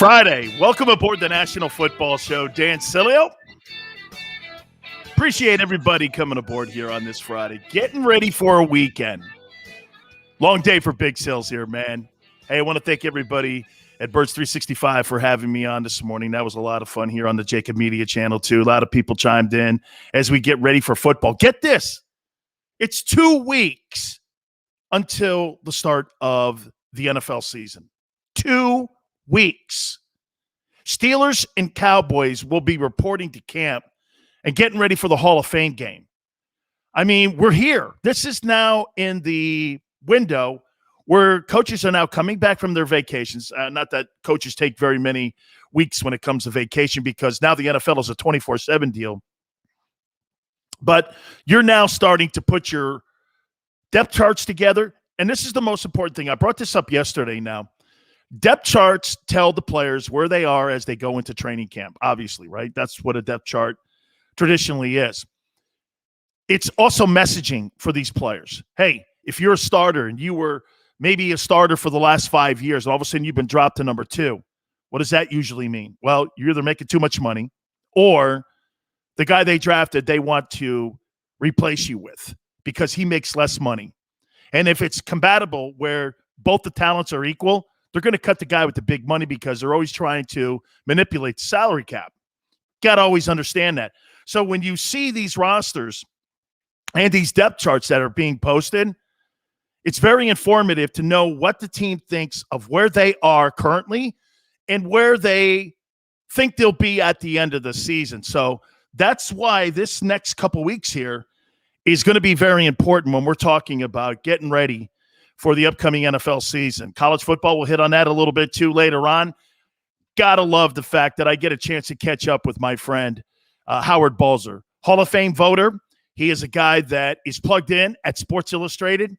Friday. Welcome aboard the National Football Show. Dan Sileo. Appreciate everybody coming aboard here on this Friday. Getting ready for a weekend. Long day for Big Sills here, man. Hey, I want to thank everybody at Birds 365 for having me on this morning. That was a lot of fun here on the JAKIB Media channel, too. A lot of people chimed in as we get ready for football. Get this. It's 2 weeks until the start of the NFL season. 2 weeks. Steelers and Cowboys will be reporting to camp and getting ready for the Hall of Fame game. I mean, we're here. This is now in the window where coaches are now coming back from their vacations. Not that coaches take very many weeks when it comes to vacation, because now the NFL is a 24/7 deal. But you're now starting to put your depth charts together. And this is the most important thing. I brought this up yesterday now. Depth charts tell the players where they are as they go into training camp, obviously, right? That's what a depth chart traditionally is. It's also messaging for these players. Hey, if you're a starter and you were maybe a starter for the last 5 years, and all of a sudden you've been dropped to number 2, what does that usually mean? Well, you're either making too much money or the guy they drafted, they want to replace you with because he makes less money. And if it's compatible where both the talents are equal, they're going to cut the guy with the big money because they're always trying to manipulate the salary cap. Got to always understand that. So when you see these rosters and these depth charts that are being posted, it's very informative to know what the team thinks of where they are currently and where they think they'll be at the end of the season. So that's why this next couple weeks here is going to be very important when we're talking about getting ready for the upcoming NFL season. College football, will hit on that a little bit too later on. Gotta love the fact that I get a chance to catch up with my friend, Howard Balzer, Hall of Fame voter. He is a guy that is plugged in at Sports Illustrated,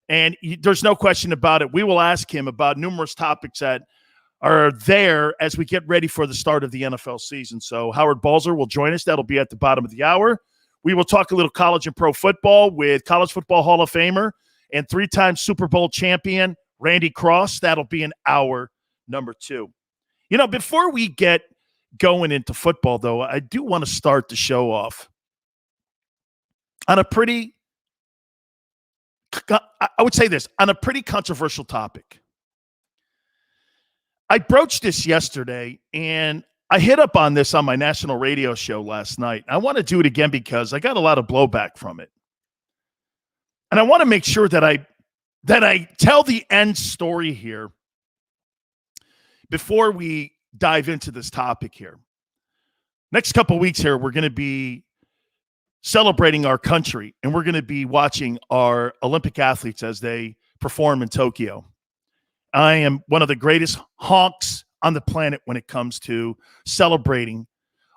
and there's no question about it. We will ask him about numerous topics that are there as we get ready for the start of the NFL season. So Howard Balzer will join us. That'll be at the bottom of the hour. We will talk a little college and pro football with College Football Hall of Famer and 3-time Super Bowl champion Randy Cross. That'll be in hour number 2. You know, before we get going into football, though, I do want to start the show off on a pretty, I would say this, on a pretty controversial topic. I broached this yesterday, and I hit up on this on my national radio show last night. I want to do it again because I got a lot of blowback from it. And I want to make sure that I tell the end story here before we dive into this topic here. Next couple of weeks here, we're going to be celebrating our country, and we're going to be watching our Olympic athletes as they perform in Tokyo. I am one of the greatest honks on the planet when it comes to celebrating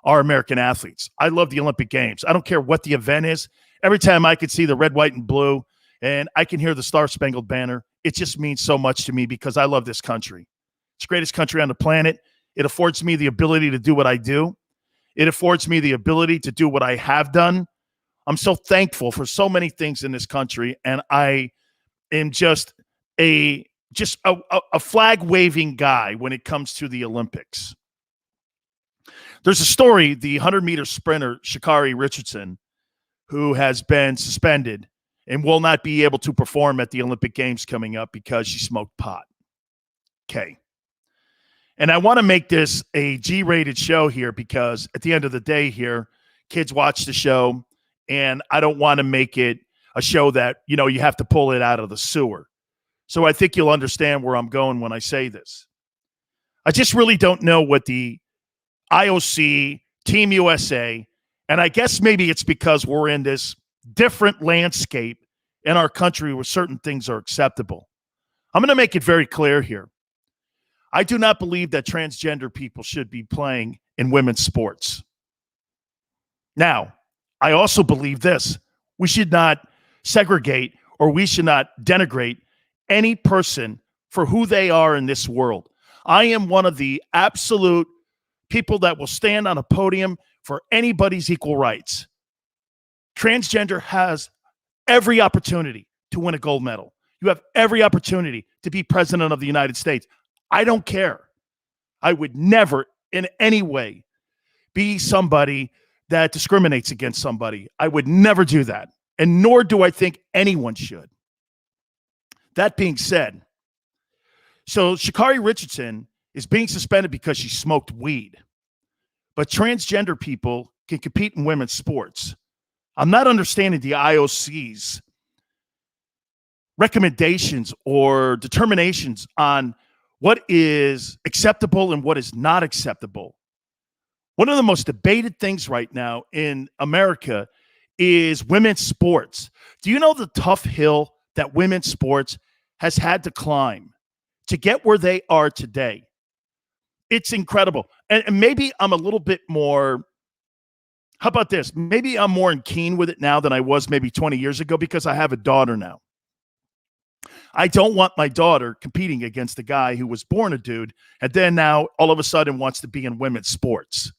our American athletes. I love the Olympic Games. I don't care what the event is. Every time I could see the red, white, and blue, and I can hear the Star-Spangled Banner, it just means so much to me because I love this country. It's the greatest country on the planet. It affords me the ability to do what I do. It affords me the ability to do what I have done. I'm so thankful for so many things in this country, and I am just a flag-waving guy when it comes to the Olympics. There's a story, the 100-meter sprinter, Sha'Carri Richardson, who has been suspended and will not be able to perform at the Olympic Games coming up because she smoked pot. Okay. And I want to make this a G-rated show here because at the end of the day here, kids watch the show, and I don't want to make it a show that, you know, you have to pull it out of the sewer. So I think you'll understand where I'm going when I say this. I just really don't know what the IOC, Team USA, and I guess maybe it's because we're in this different landscape in our country where certain things are acceptable. I'm going to make it very clear here. I do not believe that transgender people should be playing in women's sports. Now, I also believe this. We should not segregate or we should not denigrate any person for who they are in this world. I am one of the absolute people that will stand on a podium for anybody's equal rights. Transgender has every opportunity to win a gold medal. You have every opportunity to be president of the United States. I don't care. I would never in any way be somebody that discriminates against somebody. I would never do that. And nor do I think anyone should. That being said, so Sha'Carri Richardson is being suspended because she smoked weed. But transgender people can compete in women's sports. I'm not understanding the IOC's recommendations or determinations on what is acceptable and what is not acceptable. One of the most debated things right now in America is women's sports. Do you know the tough hill that women's sports has had to climb to get where they are today? It's incredible. And maybe I'm a little bit more, how about this? Maybe I'm more in keen with it now than I was maybe 20 years ago because I have a daughter now. I don't want my daughter competing against a guy who was born a dude and then now all of a sudden wants to be in women's sports.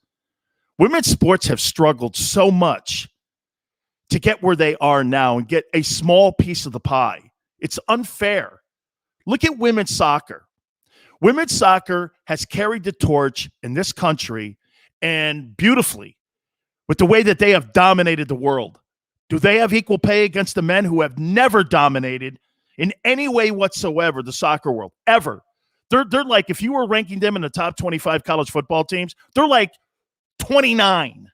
Women's sports have struggled so much to get where they are now and get a small piece of the pie. It's unfair. Look at women's soccer. Women's soccer has carried the torch in this country and beautifully with the way that they have dominated the world. Do they have equal pay against the men who have never dominated in any way whatsoever the soccer world, ever? They're like, if you were ranking them in the top 25 college football teams, they're like 29.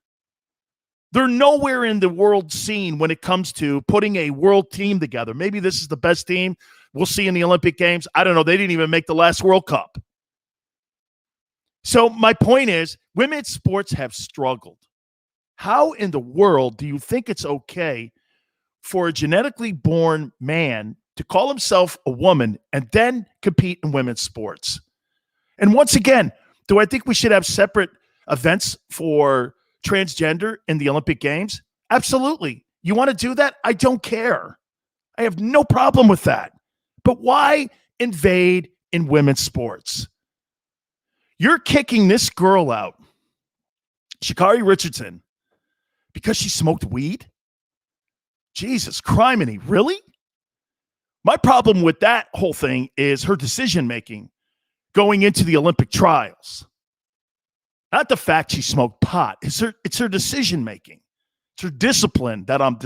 They're nowhere in the world scene when it comes to putting a world team together. Maybe this is the best team we'll see in the Olympic Games. I don't know. They didn't even make the last World Cup. So my point is, women's sports have struggled. How in the world do you think it's okay for a genetically born man to call himself a woman and then compete in women's sports? And once again, do I think we should have separate events for transgender in the Olympic Games? Absolutely. You want to do that? I don't care. I have no problem with that. But why invade in women's sports? You're kicking this girl out, Sha'Carri Richardson, because she smoked weed? Jesus criminy, really? My problem with that whole thing is her decision-making going into the Olympic trials. Not the fact she smoked pot. It's her decision-making. It's her discipline that I'm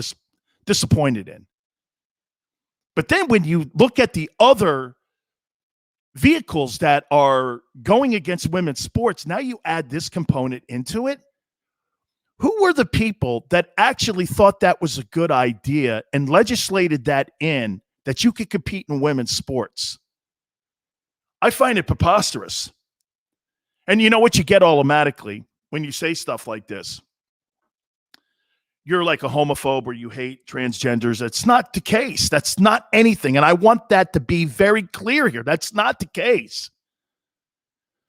disappointed in. But then when you look at the other vehicles that are going against women's sports, now you add this component into it. Who were the people that actually thought that was a good idea and legislated that in, that you could compete in women's sports? I find it preposterous. And you know what you get automatically when you say stuff like this? You're like a homophobe or you hate transgenders. That's not the case. That's not anything. And I want that to be very clear here. That's not the case.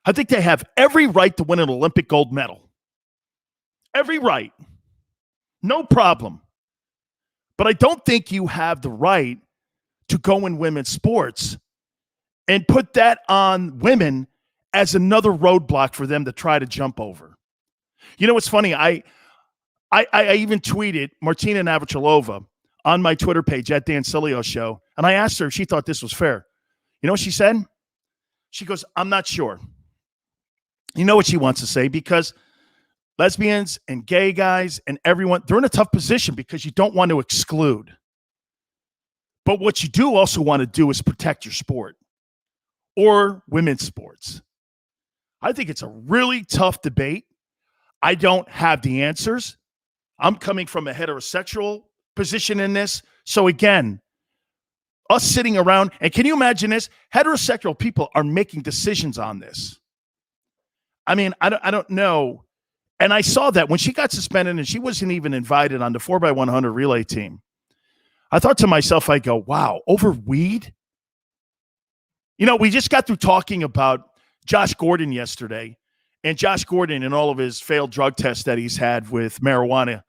I think they have every right to win an Olympic gold medal. Every right. No problem. But I don't think you have the right to go in women's sports and put that on women as another roadblock for them to try to jump over. You know what's funny? I even tweeted Martina Navratilova on my Twitter page at Dan Sileo Show, and I asked her if she thought this was fair. You know what she said? She goes, I'm not sure. You know what she wants to say? Because lesbians and gay guys and everyone, they're in a tough position because you don't want to exclude. But what you do also want to do is protect your sport or women's sports. I think it's a really tough debate. I don't have the answers. I'm coming from a heterosexual position in this. So again, us sitting around, and can you imagine this? Heterosexual people are making decisions on this. I mean, I don't know. And I saw that when she got suspended and she wasn't even invited on the 4x100 relay team. I thought to myself, I go, wow, over weed? You know, we just got through talking about Josh Gordon yesterday. And Josh Gordon and all of his failed drug tests that he's had with marijuana,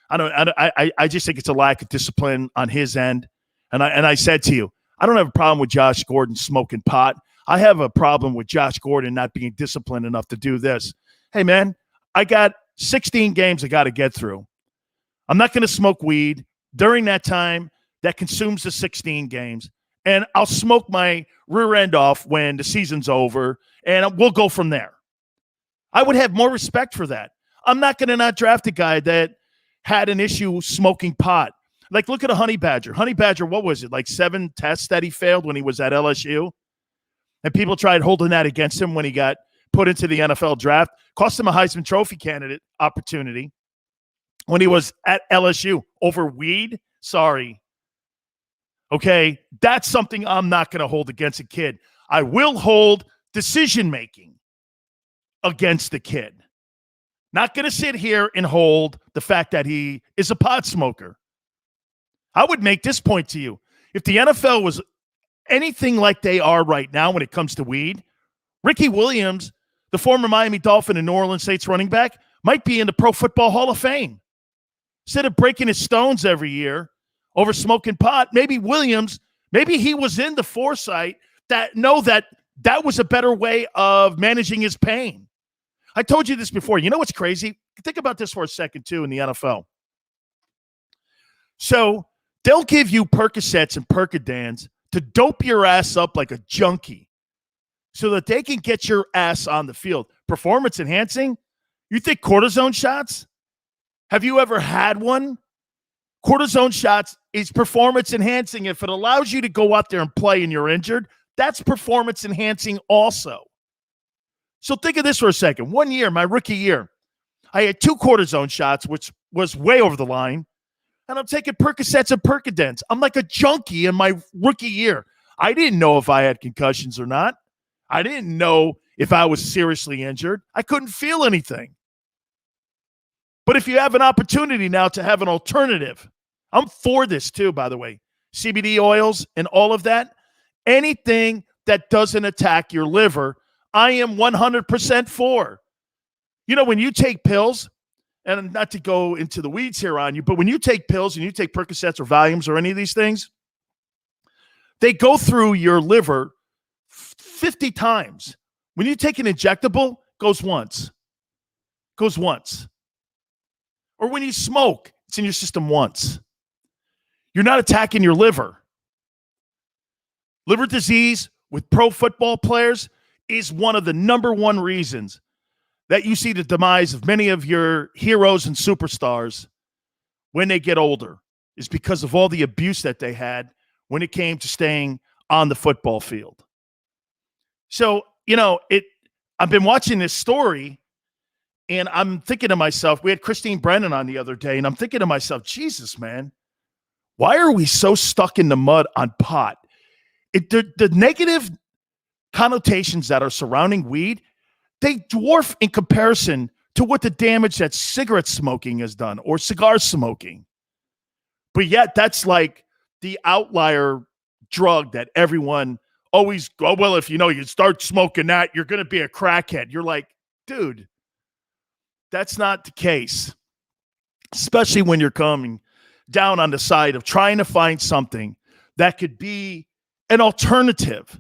I just think it's a lack of discipline on his end. And I said to you, I don't have a problem with Josh Gordon smoking pot. I have a problem with Josh Gordon not being disciplined enough to do this. Hey, man, I got 16 games I got to get through. I'm not going to smoke weed during that time that consumes the 16 games. And I'll smoke my rear end off when the season's over, and we'll go from there. I would have more respect for that. I'm not going to not draft a guy that had an issue smoking pot. Like, look at a Honey Badger. Honey Badger, what was it? Like 7 tests that he failed when he was at LSU? And people tried holding that against him when he got put into the NFL draft. Cost him a Heisman Trophy candidate opportunity when he was at LSU over weed. Sorry. Okay, that's something I'm not going to hold against a kid. I will hold decision-making against the kid. Not going to sit here and hold the fact that he is a pot smoker. I would make this point to you. If the NFL was anything like they are right now when it comes to weed, Ricky Williams, the former Miami Dolphin and New Orleans Saints running back, might be in the Pro Football Hall of Fame. Instead of breaking his stones every year over smoking pot, maybe Williams, maybe he was in the foresight that was a better way of managing his pain. I told you this before. You know what's crazy? Think about this for a second, too, in the NFL. So they'll give you Percocets and Percodans to dope your ass up like a junkie so that they can get your ass on the field. Performance enhancing? You think cortisone shots? Have you ever had one? Cortisone shots is performance enhancing. If it allows you to go out there and play and you're injured, that's performance enhancing also. So think of this for a second. 1 year, my rookie year, I had 2 cortisone shots, which was way over the line. And I'm taking Percocets and Percodents. I'm like a junkie in my rookie year. I didn't know if I had concussions or not. I didn't know if I was seriously injured. I couldn't feel anything. But if you have an opportunity now to have an alternative, I'm for this too, by the way. CBD oils and all of that. Anything that doesn't attack your liver, I am 100% for. You know, when you take pills, and not to go into the weeds here on you, but when you take pills and you take Percocets or Valiums or any of these things, they go through your liver 50 times. When you take an injectable, goes once. Or when you smoke, it's in your system once. You're not attacking your liver. Liver disease with pro football players is one of the number one reasons that you see the demise of many of your heroes and superstars when they get older, is because of all the abuse that they had when it came to staying on the football field. So, I've been watching this story, and I'm thinking to myself, we had Christine Brennan on the other day, and I'm thinking to myself, Jesus, man, why are we so stuck in the mud on pot? The negative connotations that are surrounding weed, they dwarf in comparison to what the damage that cigarette smoking has done or cigar smoking. But yet that's like the outlier drug that everyone always go, well, if you start smoking that, you're going to be a crackhead. You're like, dude, that's not the case. Especially when you're coming down on the side of trying to find something that could be an alternative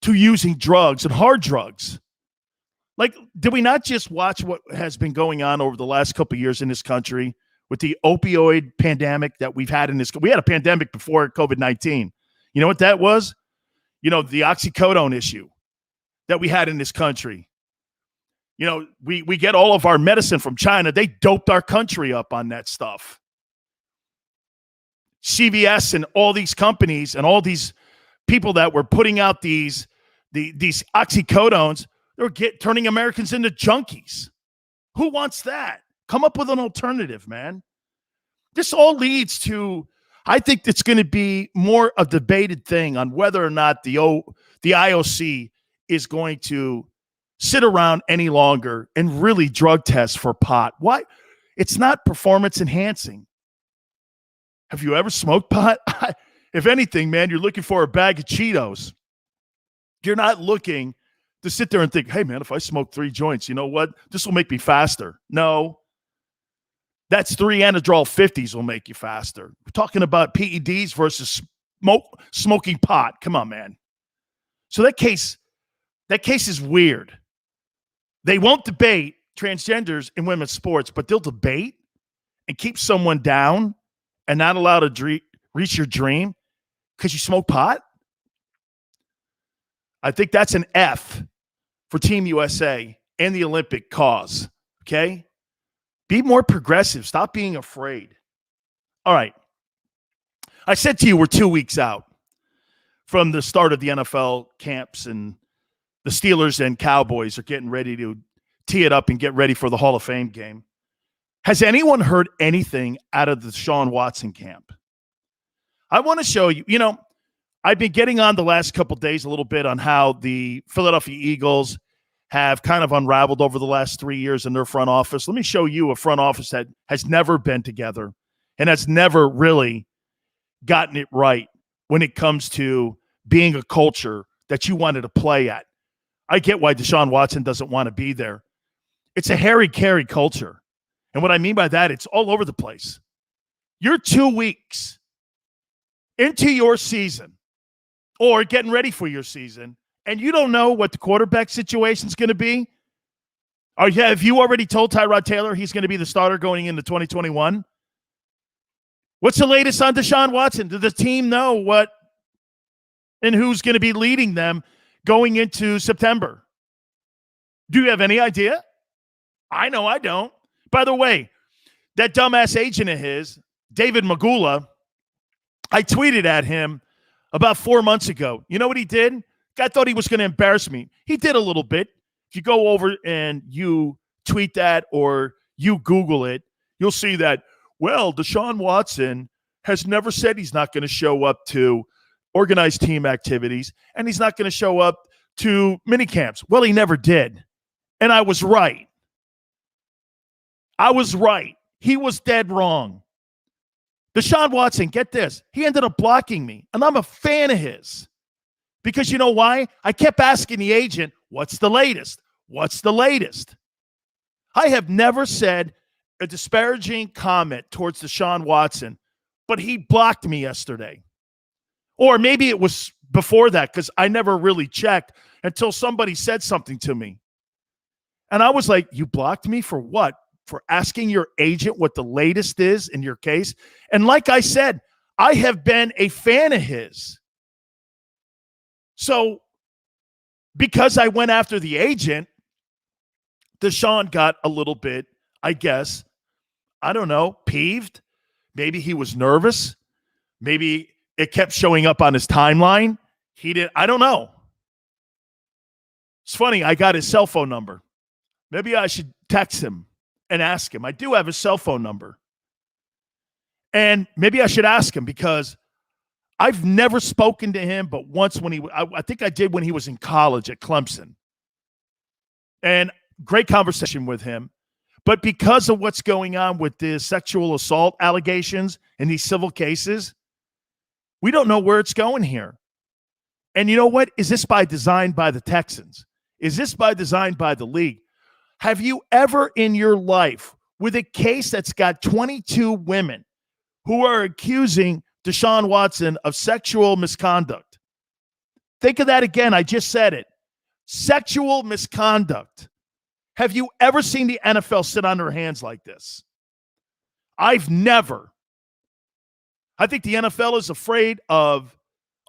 to using drugs and hard drugs. Like, did we not just watch what has been going on over the last couple of years in this country with the opioid pandemic that we've had in this? We had a pandemic before COVID-19. You know what that was? The oxycodone issue that we had in this country. We get all of our medicine from China. They doped our country up on that stuff. CVS and all these companies and all these people that were putting out these oxycodones, they were turning Americans into junkies. Who wants that? Come up with an alternative, man. This all leads to, I think it's going to be more a debated thing on whether or not the IOC is going to sit around any longer and really drug test for pot. Why? It's not performance enhancing. Have you ever smoked pot? If anything, man, you're looking for a bag of Cheetos. You're not looking to sit there and think, hey, man, if I smoke 3 joints, you know what? This will make me faster. No. That's 3 Anadrol 50s will make you faster. We're talking about PEDs versus smoking pot. Come on, man. So that case is weird. They won't debate transgenders in women's sports, but they'll debate and keep someone down and not allow to reach your dream because you smoke pot. I think that's an F for Team USA and the Olympic cause, okay? Be more progressive. Stop being afraid. All right. I said to you we're 2 weeks out from the start of the NFL camps, and the Steelers and Cowboys are getting ready to tee it up and get ready for the Hall of Fame game. Has anyone heard anything out of the Deshaun Watson camp? I want to show you, I've been getting on the last couple of days a little bit on how the Philadelphia Eagles have kind of unraveled over the last 3 years in their front office. Let me show you a front office that has never been together and has never really gotten it right when it comes to being a culture that you wanted to play at. I get why Deshaun Watson doesn't want to be there. It's a Harry-Carry culture. And what I mean by that, it's all over the place. You're 2 weeks into your season or getting ready for your season, and you don't know what the quarterback situation is going to be. Have you already told Tyrod Taylor he's going to be the starter going into 2021? What's the latest on Deshaun Watson? Does the team know what and who's going to be leading them going into September? Do you have any idea? I know I don't. By the way, that dumbass agent of his, David Magula, I tweeted at him about 4 months ago. You know what he did? Guy thought he was going to embarrass me. He did a little bit. If you go over and you tweet that or you Google it, you'll see that, well, Deshaun Watson has never said he's not going to show up to organized team activities, and he's not going to show up to mini camps. Well, he never did. And I was right. He was dead wrong. Deshaun Watson, get this. He ended up blocking me, and I'm a fan of his. Because you know why? I kept asking the agent, what's the latest? What's the latest? I have never said a disparaging comment towards Deshaun Watson, but he blocked me yesterday. Or maybe it was before that because I never really checked until somebody said something to me. And I was like, you blocked me for what? For asking your agent what the latest is in your case? And like I said, I have been a fan of his. So because I went after the agent, Deshaun got a little bit, I guess, I don't know, peeved. Maybe he was nervous. Maybe it kept showing up on his timeline. I don't know. It's funny, I got his cell phone number. Maybe I should text him and ask him. I do have his cell phone number. And maybe I should ask him because I've never spoken to him, but once I think I did when he was in college at Clemson. And great conversation with him. But because of what's going on with the sexual assault allegations and these civil cases, we don't know where it's going here. And you know what? Is this by design by the Texans? Is this by design by the league? Have you ever in your life, with a case that's got 22 women who are accusing Deshaun Watson of sexual misconduct? Think of that again. I just said it. Sexual misconduct. Have you ever seen the NFL sit on their hands like this? I've never. I think the NFL is afraid of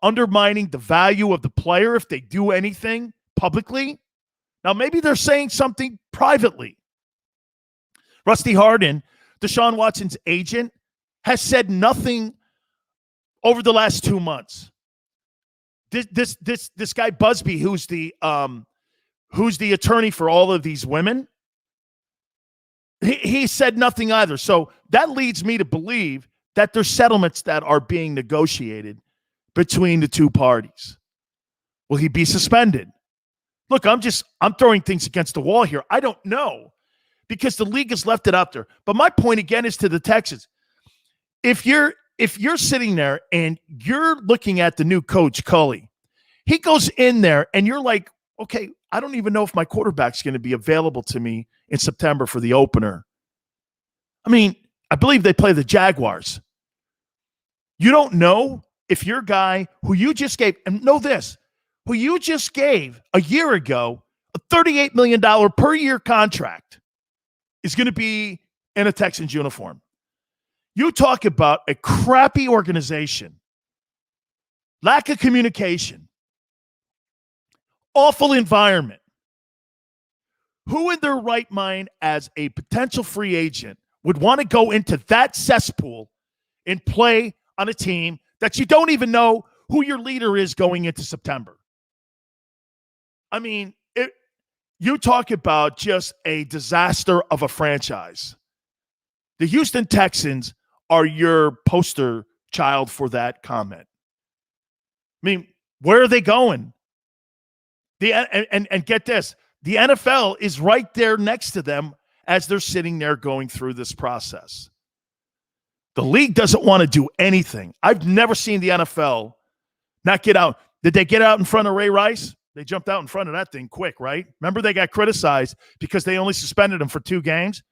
undermining the value of the player if they do anything publicly. Now, maybe they're saying something privately. Rusty Hardin, Deshaun Watson's agent, has said nothing over the last 2 months. This guy Busby, who's the attorney for all of these women, he said nothing either. So that leads me to believe that there's settlements that are being negotiated between the two parties. Will he be suspended? Look, I'm throwing things against the wall here. I don't know because the league has left it out there. But my point again is to the Texans. If you're sitting there and you're looking at the new coach, Culley, he goes in there and you're like, okay, I don't even know if my quarterback's going to be available to me in September for the opener. I mean, I believe they play the Jaguars. You don't know if your guy who you just gave, and know this, who you just gave a year ago a $38 million per year contract is going to be in a Texans uniform. You talk about a crappy organization, lack of communication, awful environment. Who in their right mind as a potential free agent would want to go into that cesspool and play on a team that you don't even know who your leader is going into September? I mean, you talk about just a disaster of a franchise. The Houston Texans are your poster child for that comment. I mean, where are they going? And get this, the NFL is right there next to them as they're sitting there going through this process. The league doesn't want to do anything. I've never seen the NFL not get out. Did they get out in front of Ray Rice? They jumped out in front of that thing quick, right? Remember, they got criticized because they only suspended him for 2 games.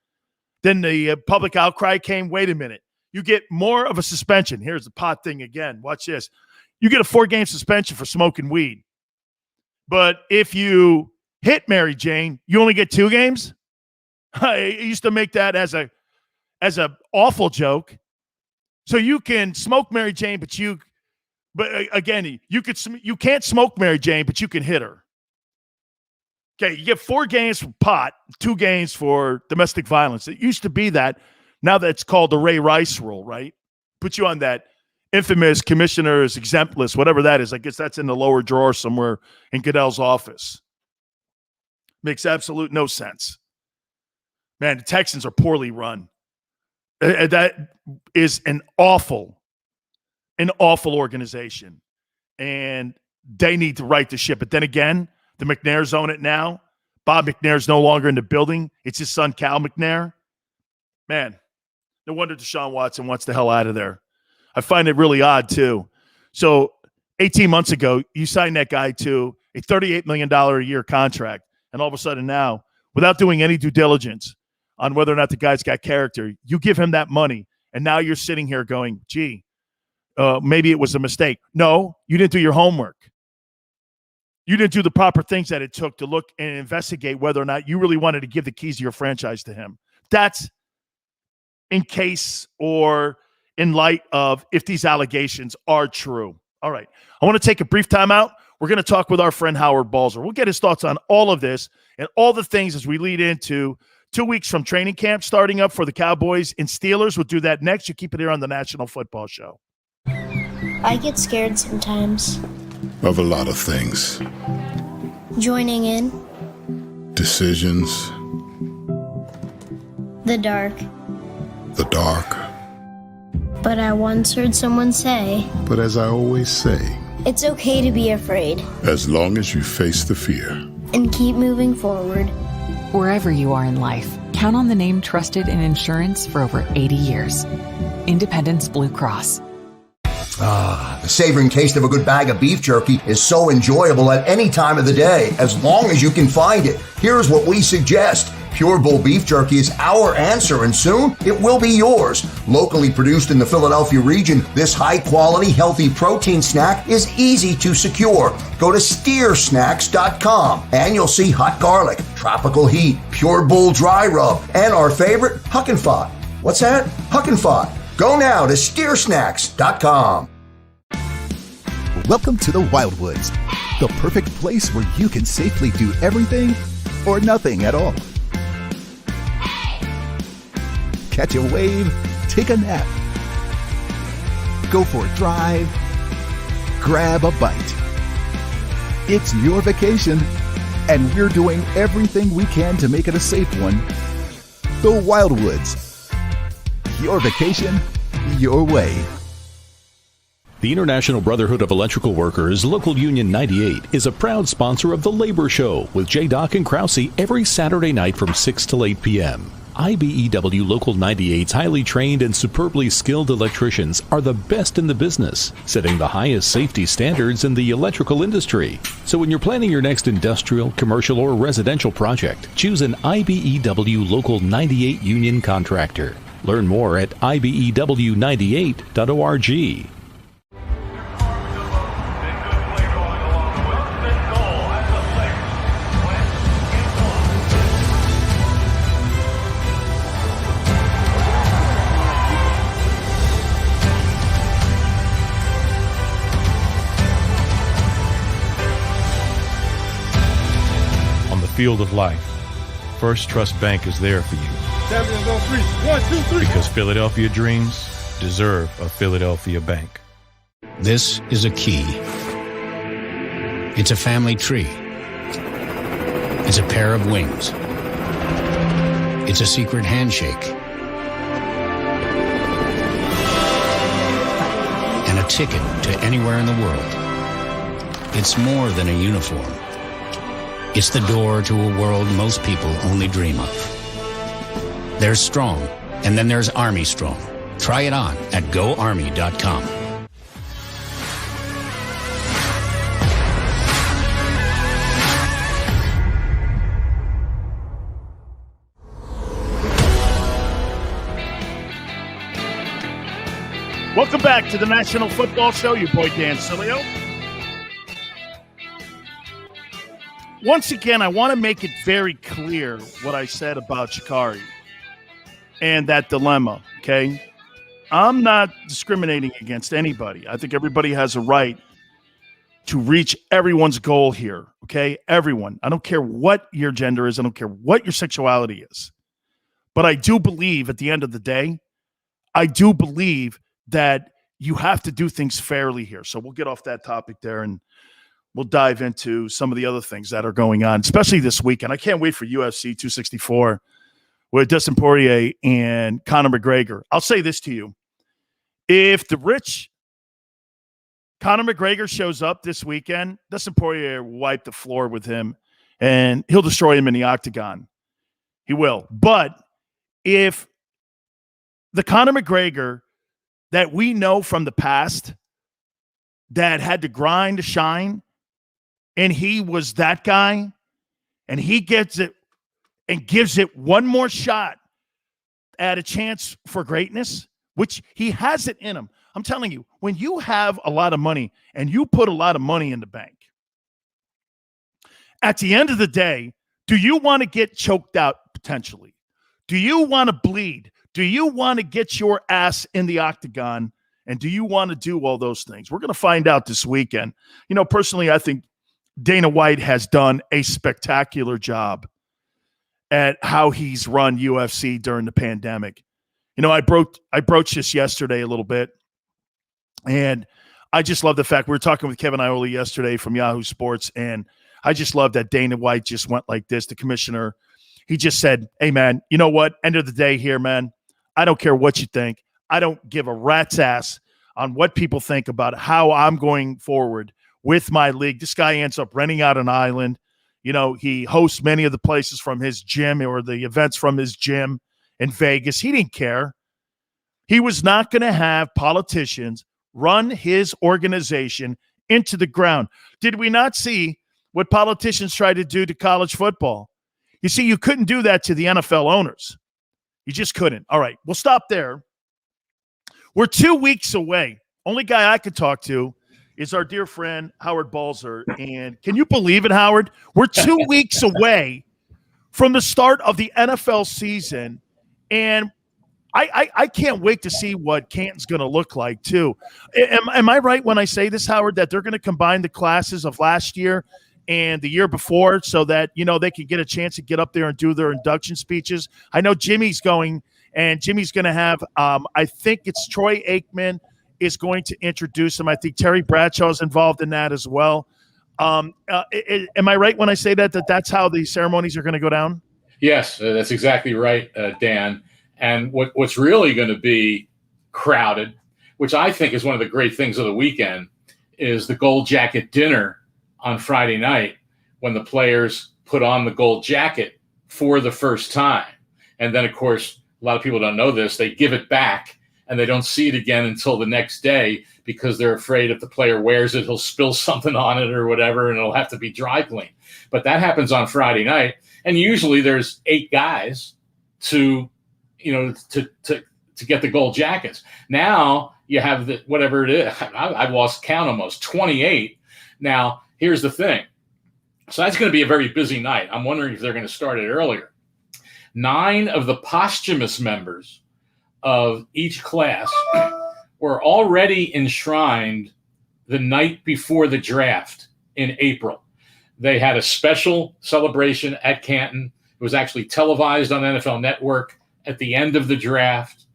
Then the public outcry came, wait a minute. You get more of a suspension. Here's the pot thing again. Watch this. You get a 4-game suspension for smoking weed. But if you hit Mary Jane, you only get 2 games? I used to make that as a awful joke. So you can smoke Mary Jane, but again, you can't smoke Mary Jane, but you can hit her. Okay, you get 4 games for pot, 2 games for domestic violence. It used to be that. Now that's called the Ray Rice rule, right? Put you on that infamous commissioner's exempt list, whatever that is. I guess that's in the lower drawer somewhere in Goodell's office. Makes absolute no sense. Man, the Texans are poorly run. That is an awful organization. And they need to right the ship. But then again, the McNairs own it now. Bob McNair's no longer in the building. It's his son, Cal McNair. Man, no wonder Deshaun Watson wants the hell out of there. I find it really odd, too. So 18 months ago, you signed that guy to a $38 million a year contract. And all of a sudden now, without doing any due diligence on whether or not the guy's got character, you give him that money. And now you're sitting here going, gee, maybe it was a mistake. No, you didn't do your homework. You didn't do the proper things that it took to look and investigate whether or not you really wanted to give the keys to your franchise to him. That's in case or in light of if these allegations are true. All right. I want to take a brief time out. We're going to talk with our friend Howard Balzer. We'll get his thoughts on all of this and all the things as we lead into 2 weeks from training camp starting up for the Cowboys and Steelers. We'll do that next. You keep it here on the National Football Show. I get scared sometimes. Of a lot of things. Joining in. Decisions. The dark. The dark. But I once heard someone say, But as I always say, it's okay to be afraid. as long as you face the fear. And keep moving forward. Wherever you are in life, count on the name trusted in insurance for over 80 years. Independence Blue Cross. The savoring taste of a good bag of beef jerky is so enjoyable at any time of the day, as long as you can find it. Here's what we suggest. Pure Bull Beef Jerky is our answer, and soon it will be yours. Locally produced in the Philadelphia region, this high-quality, healthy protein snack is easy to secure. Go to steersnacks.com, and you'll see hot garlic, tropical heat, Pure Bull dry rub, and our favorite, Huck and Fod. What's that? Huck and Fod. Go now to steersnacks.com. Welcome to the Wildwoods, the perfect place where you can safely do everything or nothing at all. Catch a wave, take a nap, go for a drive, grab a bite. It's your vacation, and we're doing everything we can to make it a safe one. The Wildwoods. Your vacation, your way. The International Brotherhood of Electrical Workers, Local Union 98, is a proud sponsor of The Labor Show with J. Doc and Krause every Saturday night from 6 to 8 p.m. IBEW Local 98's highly trained and superbly skilled electricians are the best in the business, setting the highest safety standards in the electrical industry. So when you're planning your next industrial, commercial, or residential project, choose an IBEW Local 98 union contractor. Learn more at ibew98.org. Field of life, First Trust Bank is there for you. Champions on three. 1, 2, 3. Because Philadelphia dreams deserve a Philadelphia bank. This is a key. It's a family tree. It's a pair of wings. It's a secret handshake. And a ticket to anywhere in the world. It's more than a uniform. It's the door to a world most people only dream of. There's Strong, and then there's Army Strong. Try it on at GoArmy.com. Welcome back to the National Football Show. Your boy Dan Sileo. Once again, I want to make it very clear what I said about Sha'Carri and that dilemma, okay? I'm not discriminating against anybody. I think everybody has a right to reach everyone's goal here, okay? Everyone. I don't care what your gender is. I don't care what your sexuality is. But I do believe at the end of the day, I do believe that you have to do things fairly here. So we'll get off that topic there and we'll dive into some of the other things that are going on, especially this weekend. I can't wait for UFC 264 with Dustin Poirier and Conor McGregor. I'll say this to you. If the rich Conor McGregor shows up this weekend, Dustin Poirier will wipe the floor with him and he'll destroy him in the octagon. He will. But if the Conor McGregor that we know from the past that had to grind to shine, and he was that guy, and he gets it and gives it one more shot at a chance for greatness, which he has it in him. I'm telling you, when you have a lot of money and you put a lot of money in the bank, at the end of the day, do you want to get choked out potentially? Do you want to bleed? Do you want to get your ass in the octagon? And do you want to do all those things? We're going to find out this weekend. You know, personally, I think Dana White has done a spectacular job at how he's run UFC during the pandemic. You know, I broached this yesterday a little bit. And I just love the fact we were talking with Kevin Iole yesterday from Yahoo Sports. And I just love that Dana White just went like this. The commissioner, he just said, hey, man, you know what? End of the day here, man. I don't care what you think. I don't give a rat's ass on what people think about how I'm going forward with my league. This guy ends up renting out an island. You know, he hosts many of the places from his gym or the events from his gym in Vegas. He didn't care. He was not going to have politicians run his organization into the ground. Did we not see what politicians tried to do to college football? You see, you couldn't do that to the NFL owners. You just couldn't. All right, we'll stop there. We're 2 weeks away. Only guy I could talk to is our dear friend, Howard Balzer. And can you believe it, Howard? We're 2 weeks away from the start of the NFL season. And I can't wait to see what Canton's going to look like, too. Am I right when I say this, Howard, that they're going to combine the classes of last year and the year before so that, you know, they can get a chance to get up there and do their induction speeches? I know Jimmy's going, and Jimmy's going to have, I think it's Troy Aikman is going to introduce him. I think Terry Bradshaw's involved in that as well. Am I right when I say that that's how the ceremonies are going to go down? Yes, that's exactly right, Dan. And what's really going to be crowded, which I think is one of the great things of the weekend, is the gold jacket dinner on Friday night when the players put on the gold jacket for the first time. And then, of course, a lot of people don't know this. They give it back and they don't see it again until the next day because they're afraid if the player wears it, he'll spill something on it or whatever, and it'll have to be dry cleaned. But that happens on Friday night. And usually there's 8 guys to get the gold jackets. Now you have whatever it is. I've lost count almost, 28. Now, here's the thing. So that's going to be a very busy night. I'm wondering if they're going to start it earlier. 9 of the posthumous members of each class were already enshrined the night before the draft in April. They had a special celebration at Canton. It was actually televised on NFL Network at the end of the draft.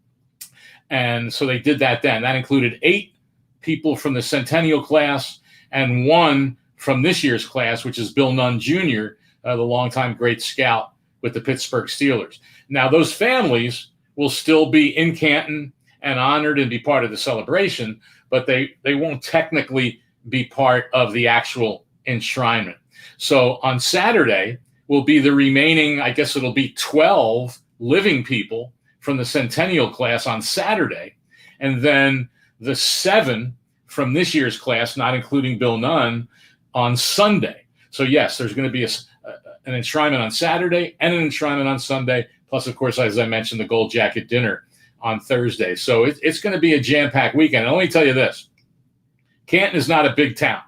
And so they did that then. That included 8 people from the Centennial class and 1 from this year's class, which is Bill Nunn Jr., the longtime great scout with the Pittsburgh Steelers. Now, those families will still be in Canton and honored and be part of the celebration, but they won't technically be part of the actual enshrinement. So on Saturday will be the remaining, I guess it'll be 12 living people from the Centennial class on Saturday, and then the 7 from this year's class, not including Bill Nunn, on Sunday. So yes, there's going to be an enshrinement on Saturday and an enshrinement on Sunday, plus, of course, as I mentioned, the Gold Jacket dinner on Thursday. So it's going to be a jam-packed weekend. And let me tell you this, Canton is not a big town.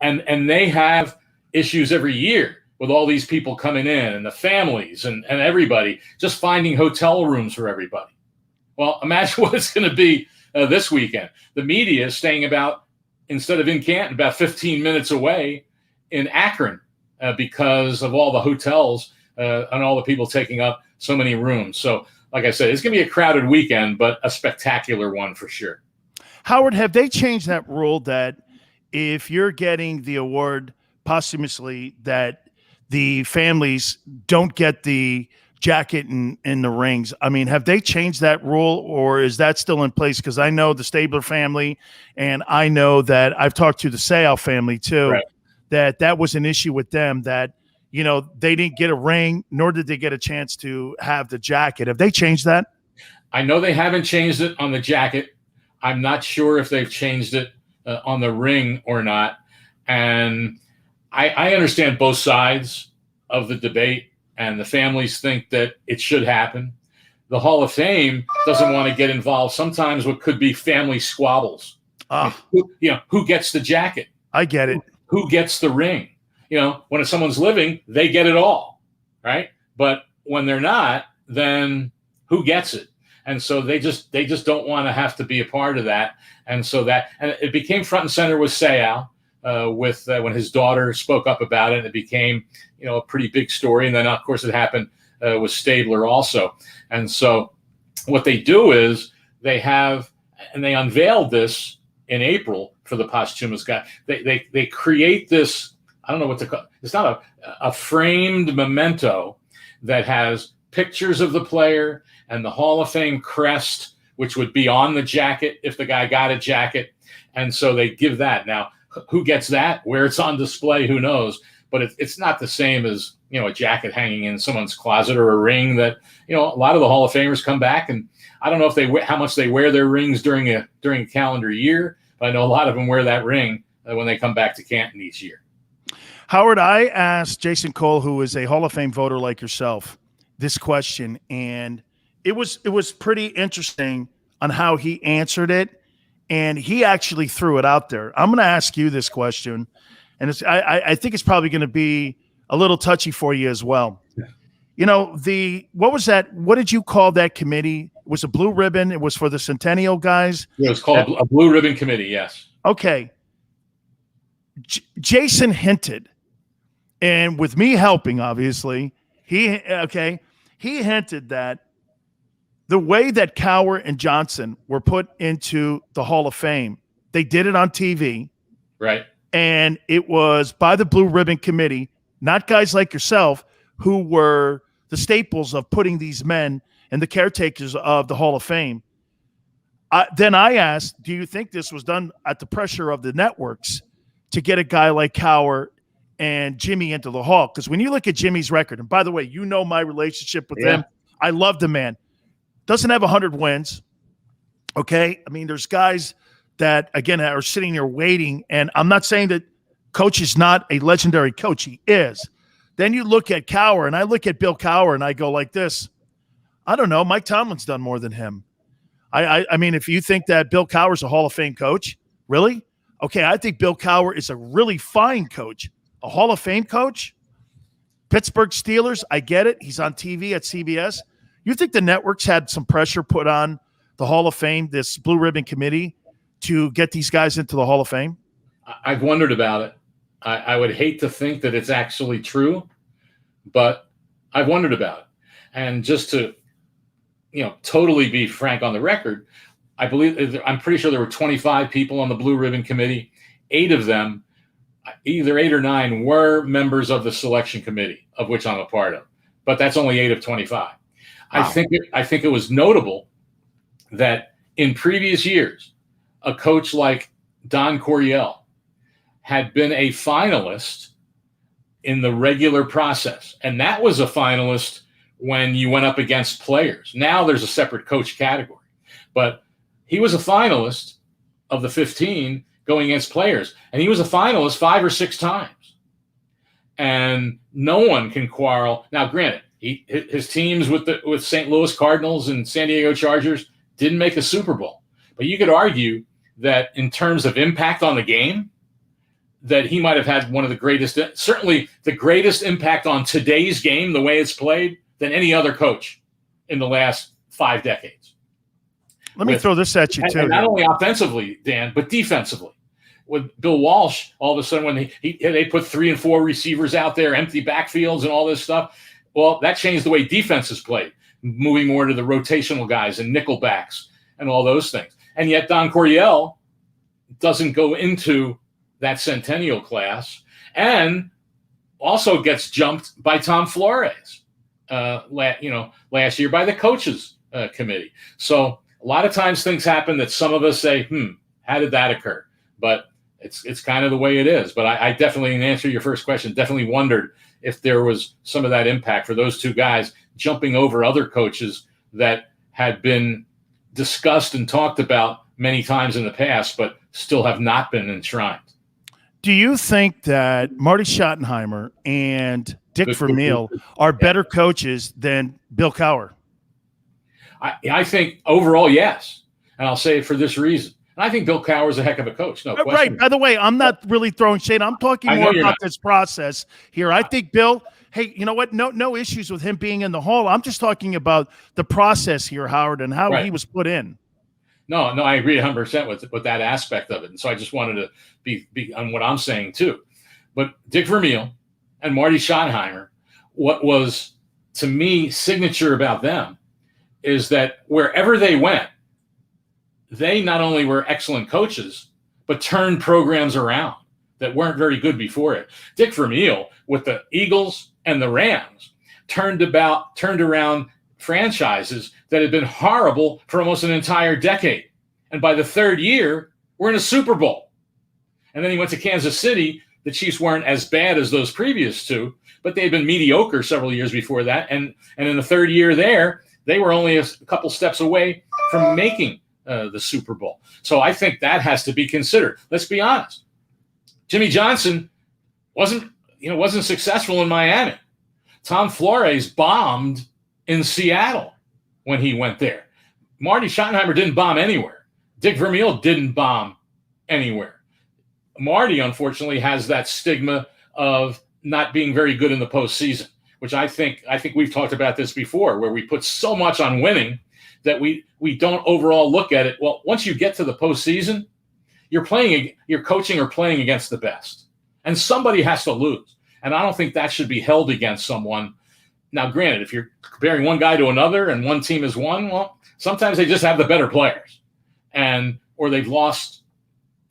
and they have issues every year with all these people coming in and the families and everybody, just finding hotel rooms for everybody. Well, imagine what it's going to be this weekend. The media is staying instead of in Canton, about 15 minutes away in Akron because of all the hotels and all the people taking up so many rooms. So, like I said, it's going to be a crowded weekend, but a spectacular one for sure. Howard, have they changed that rule that if you're getting the award posthumously, that the families don't get the jacket and the rings? I mean, have they changed that rule, or is that still in place? Because I know the Stabler family, and I know that I've talked to the Sayal family too, right, that was an issue with them, that, you know, they didn't get a ring, nor did they get a chance to have the jacket. Have they changed that? I know they haven't changed it on the jacket. I'm not sure if they've changed it on the ring or not. And I understand both sides of the debate, and the families think that it should happen. The Hall of Fame doesn't want to get involved sometimes what could be family squabbles. Who gets the jacket? I get it. Who gets the ring? You know, when someone's living, they get it all, right? But when they're not, then who gets it? And so they just don't want to have to be a part of that. And so and it became front and center with Sayal when his daughter spoke up about it, and it became, you know, a pretty big story. And then, of course, it happened with Stabler also. And so what they do is they unveiled this in April for the posthumous guy. They create this, I don't know what to call it. It's not a framed memento that has pictures of the player and the Hall of Fame crest, which would be on the jacket if the guy got a jacket. And so they give that. Now, who gets that? Where it's on display, who knows? But it's not the same as, you know, a jacket hanging in someone's closet, or a ring that, you know, a lot of the Hall of Famers come back, and I don't know if how much they wear their rings during a calendar year, but I know a lot of them wear that ring when they come back to Canton each year. Howard, I asked Jason Cole, who is a Hall of Fame voter like yourself, this question, and it was pretty interesting on how he answered it, and he actually threw it out there. I'm going to ask you this question, and I think it's probably going to be a little touchy for you as well. Yeah. You know, what was that? What did you call that committee? It was a blue ribbon. It was for the Centennial guys. It was called a blue ribbon committee. Yes. Okay. Jason hinted, and with me helping, obviously, he hinted that the way that Cowher and Johnson were put into the Hall of Fame, they did it on TV. Right. And it was by the Blue Ribbon Committee, not guys like yourself who were the staples of putting these men and the caretakers of the Hall of Fame. Then I asked, do you think this was done at the pressure of the networks to get a guy like Cowher and Jimmy into the Hall? Because when you look at Jimmy's record, and by the way, you know my relationship with him. I love the man. Doesn't have 100 wins. Okay. I mean, there's guys that, again, are sitting there waiting. And I'm not saying that coach is not a legendary coach. He is. Then you look at Cowher, and I look at Bill Cowher, and I go like this. I don't know. Mike Tomlin's done more than him. I mean, if you think that Bill Cowher's a Hall of Fame coach, really? Okay, I think Bill Cowher is a really fine coach. A Hall of Fame coach? Pittsburgh Steelers, I get it. He's on TV at CBS. You think the networks had some pressure put on the Hall of Fame, this Blue Ribbon Committee, to get these guys into the Hall of Fame? I've wondered about it. I would hate to think that it's actually true, but I've wondered about it. And just to, totally be frank on the record, I'm pretty sure there were 25 people on the Blue Ribbon Committee. 8 of them, either 8 or 9, were members of the selection committee, of which I'm a part of. But that's only 8 of 25. Wow. I think it was notable that in previous years, a coach like Don Coryell had been a finalist in the regular process. And that was a finalist when you went up against players. Now there's a separate coach category. But he was a finalist of the 15 going against players. And he was a finalist 5 or 6 times. And no one can quarrel. Now, granted, his teams with St. Louis Cardinals and San Diego Chargers didn't make a Super Bowl. But you could argue that in terms of impact on the game, that he might have had one of the greatest, certainly the greatest impact on today's game, the way it's played, than any other coach in the last 5 decades. Let me throw this at you, too. And not only offensively, Dan, but defensively. With Bill Walsh, all of a sudden when they put 3 and 4 receivers out there, empty backfields and all this stuff, well, that changed the way defenses played, moving more to the rotational guys and nickel backs and all those things. And yet Don Coryell doesn't go into that Centennial class, and also gets jumped by Tom Flores, last year by the coaches committee. So a lot of times things happen that some of us say, how did that occur? But it's kind of the way it is. But I definitely, in answer to your first question, definitely wondered if there was some of that impact for those 2 guys jumping over other coaches that had been discussed and talked about many times in the past, but still have not been enshrined. Do you think that Marty Schottenheimer and Dick Vermeil are better coaches than Bill Cowher? I think overall, yes. And I'll say it for this reason. And I think Bill Cowher is a heck of a coach. No question. Right. By the way, I'm not really throwing shade. I'm talking more about this process here. I think Bill, hey, you know what? No issues with him being in the Hall. I'm just talking about the process here, Howard, and how he was put in. No, I agree 100% with that aspect of it. And so I just wanted to be on what I'm saying too. But Dick Vermeil and Marty Schottenheimer, what was to me signature about them is that wherever they went, they not only were excellent coaches, but turned programs around that weren't very good before it. Dick Vermeil with the Eagles and the Rams turned around franchises that had been horrible for almost an entire decade. And by the 3rd year, we're in a Super Bowl. And then he went to Kansas City. The Chiefs weren't as bad as those previous 2, but they had been mediocre several years before that. And in the 3rd year there, they were only a couple steps away from making the Super Bowl. So I think that has to be considered. Let's be honest. Jimmy Johnson wasn't successful in Miami. Tom Flores bombed in Seattle when he went there. Marty Schottenheimer didn't bomb anywhere. Dick Vermeil didn't bomb anywhere. Marty, unfortunately, has that stigma of not being very good in the postseason, which I think we've talked about this before, where we put so much on winning that we don't overall look at it. Well, once you get to the postseason, you're coaching or playing against the best, and somebody has to lose. And I don't think that should be held against someone. Now, granted, if you're comparing one guy to another and one team has won, well, sometimes they just have the better players, or they've lost.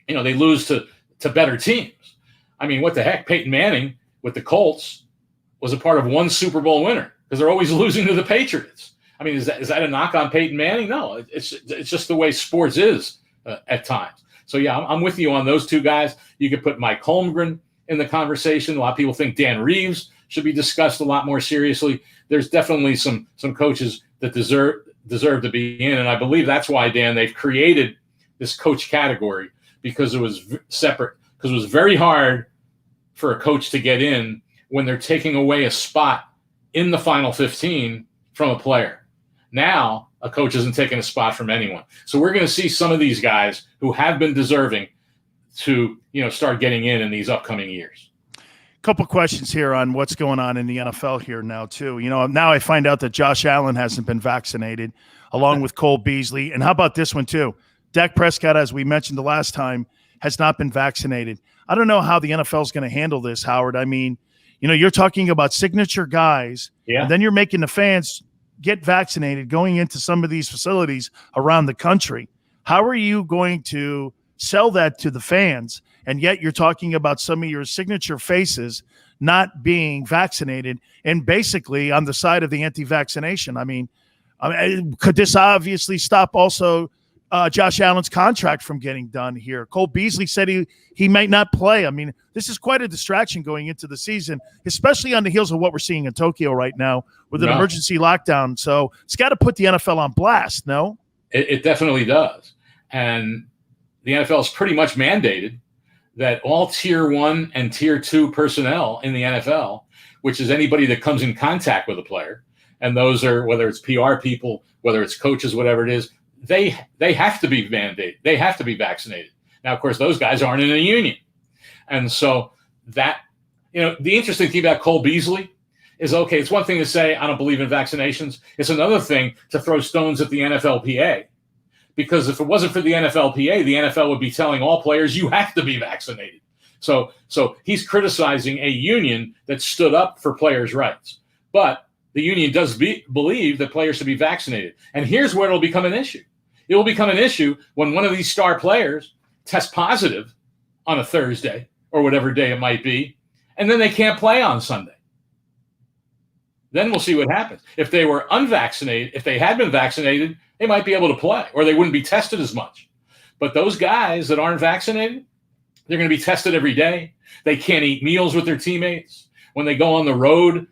They lose to better teams. I mean, what the heck? Peyton Manning with the Colts was a part of one Super Bowl winner because they're always losing to the Patriots. I mean, is that a knock on Peyton Manning? No, it's just the way sports is at times. So yeah, I'm with you on those 2 guys. You could put Mike Holmgren in the conversation. A lot of people think Dan Reeves should be discussed a lot more seriously. There's definitely some coaches that deserve to be in, and I believe that's why, Dan, they've created this coach category, because it was separate, because it was very hard for a coach to get in when they're taking away a spot in the final 15 from a player. Now a coach isn't taking a spot from anyone. So we're going to see some of these guys who have been deserving to start getting in these upcoming years. Couple questions here on what's going on in the NFL here now too. Now I find out that Josh Allen hasn't been vaccinated, along with Cole Beasley. And how about this one too? Dak Prescott, as we mentioned the last time, has not been vaccinated. I don't know how the NFL is going to handle this, Howard. I mean, You're talking about signature guys, and then you're making the fans get vaccinated going into some of these facilities around the country. How are you going to sell that to the fans? And yet you're talking about some of your signature faces not being vaccinated and basically on the side of the anti-vaccination. I mean, could this obviously stop also Josh Allen's contract from getting done here? Cole Beasley said he might not play. I mean, this is quite a distraction going into the season, especially on the heels of what we're seeing in Tokyo right now with an emergency lockdown. So it's got to put the NFL on blast, no? It definitely does. And the NFL is pretty much mandated that all Tier 1 and Tier 2 personnel in the NFL, which is anybody that comes in contact with a player, and those are, whether it's PR people, whether it's coaches, whatever it is, they have to be mandated. They have to be vaccinated. Now, of course, those guys aren't in a union. And so that, the interesting thing about Cole Beasley is, okay, it's one thing to say, I don't believe in vaccinations. It's another thing to throw stones at the NFLPA. Because if it wasn't for the NFLPA, the NFL would be telling all players, you have to be vaccinated. So he's criticizing a union that stood up for players' rights. But the union does believe that players should be vaccinated. And here's where it'll become an issue. It will become an issue when one of these star players tests positive on a Thursday or whatever day it might be, and then they can't play on Sunday. Then we'll see what happens. If they were unvaccinated, if they had been vaccinated, they might be able to play, or they wouldn't be tested as much. But those guys that aren't vaccinated, they're going to be tested every day. They can't eat meals with their teammates. When they go on the road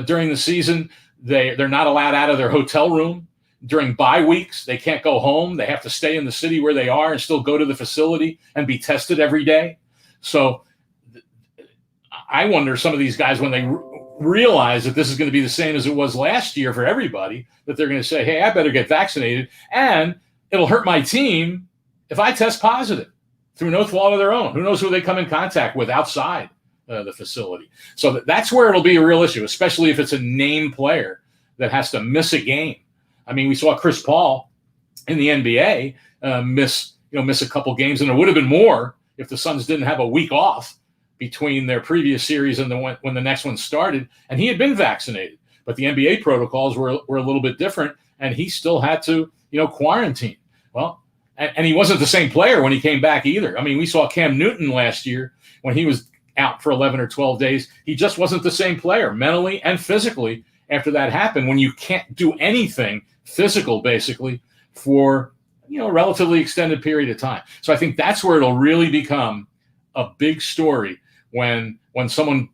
during the season, they're not allowed out of their hotel room. During bye weeks, they can't go home. They have to stay in the city where they are and still go to the facility and be tested every day. So I wonder, some of these guys, when they realize that this is going to be the same as it was last year for everybody, that they're going to say, hey, I better get vaccinated, and it'll hurt my team if I test positive through no fault of their own. Who knows who they come in contact with outside the facility. So that's where it'll be a real issue, especially if it's a named player that has to miss a game. I mean, we saw Chris Paul in the NBA miss a couple games, and there would have been more if the Suns didn't have a week off between their previous series and when the next one started, and he had been vaccinated. But the NBA protocols were a little bit different, and he still had to, quarantine. Well, and he wasn't the same player when he came back either. I mean, we saw Cam Newton last year when he was out for 11 or 12 days. He just wasn't the same player mentally and physically after that happened, when you can't do anything physical, basically, for, a relatively extended period of time. So I think that's where it'll really become a big story when someone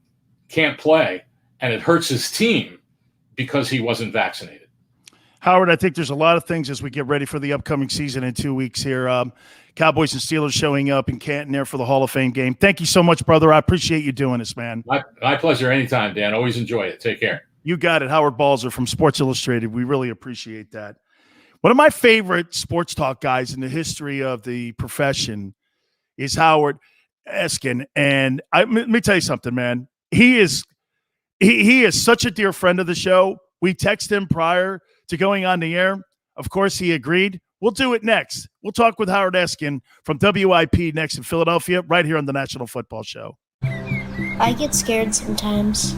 can't play and it hurts his team because he wasn't vaccinated. Howard, I think there's a lot of things as we get ready for the upcoming season in 2 weeks here. Cowboys and Steelers showing up in Canton there for the Hall of Fame game. Thank you so much, brother. I appreciate you doing this, man. My pleasure. Anytime, Dan. Always enjoy it. Take care. You got it. Howard Balzer from Sports Illustrated. We really appreciate that. One of my favorite sports talk guys in the history of the profession is Howard Eskin. And let me tell you something, man. He is such a dear friend of the show. We text him prior to going on the air. Of course, he agreed. We'll do it next. We'll talk with Howard Eskin from WIP next in Philadelphia, right here on the National Football Show. I get scared sometimes.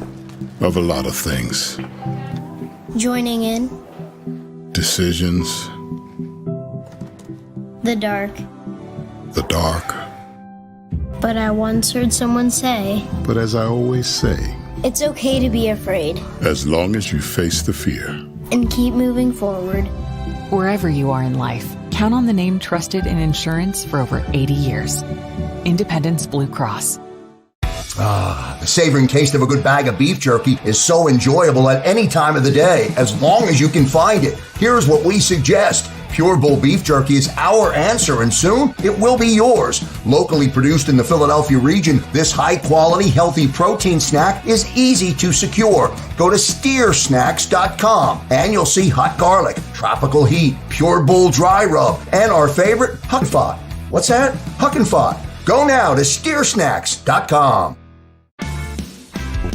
Of a lot of things. Joining in. Decisions. The dark. The dark. But I once heard someone say, But as I always say, it's okay to be afraid. As long as you face the fear. And keep moving forward. Wherever you are in life, count on the name trusted in insurance for over 80 years. Independence Blue Cross. The savoring taste of a good bag of beef jerky is so enjoyable at any time of the day, as long as you can find it. Here's what we suggest. Pure Bull Beef Jerky is our answer, and soon it will be yours. Locally produced in the Philadelphia region, this high-quality, healthy protein snack is easy to secure. Go to steersnacks.com, and you'll see hot garlic, tropical heat, Pure Bull dry rub, and our favorite, Huck and Fod. What's that? Huck and Fod. Go now to steersnacks.com.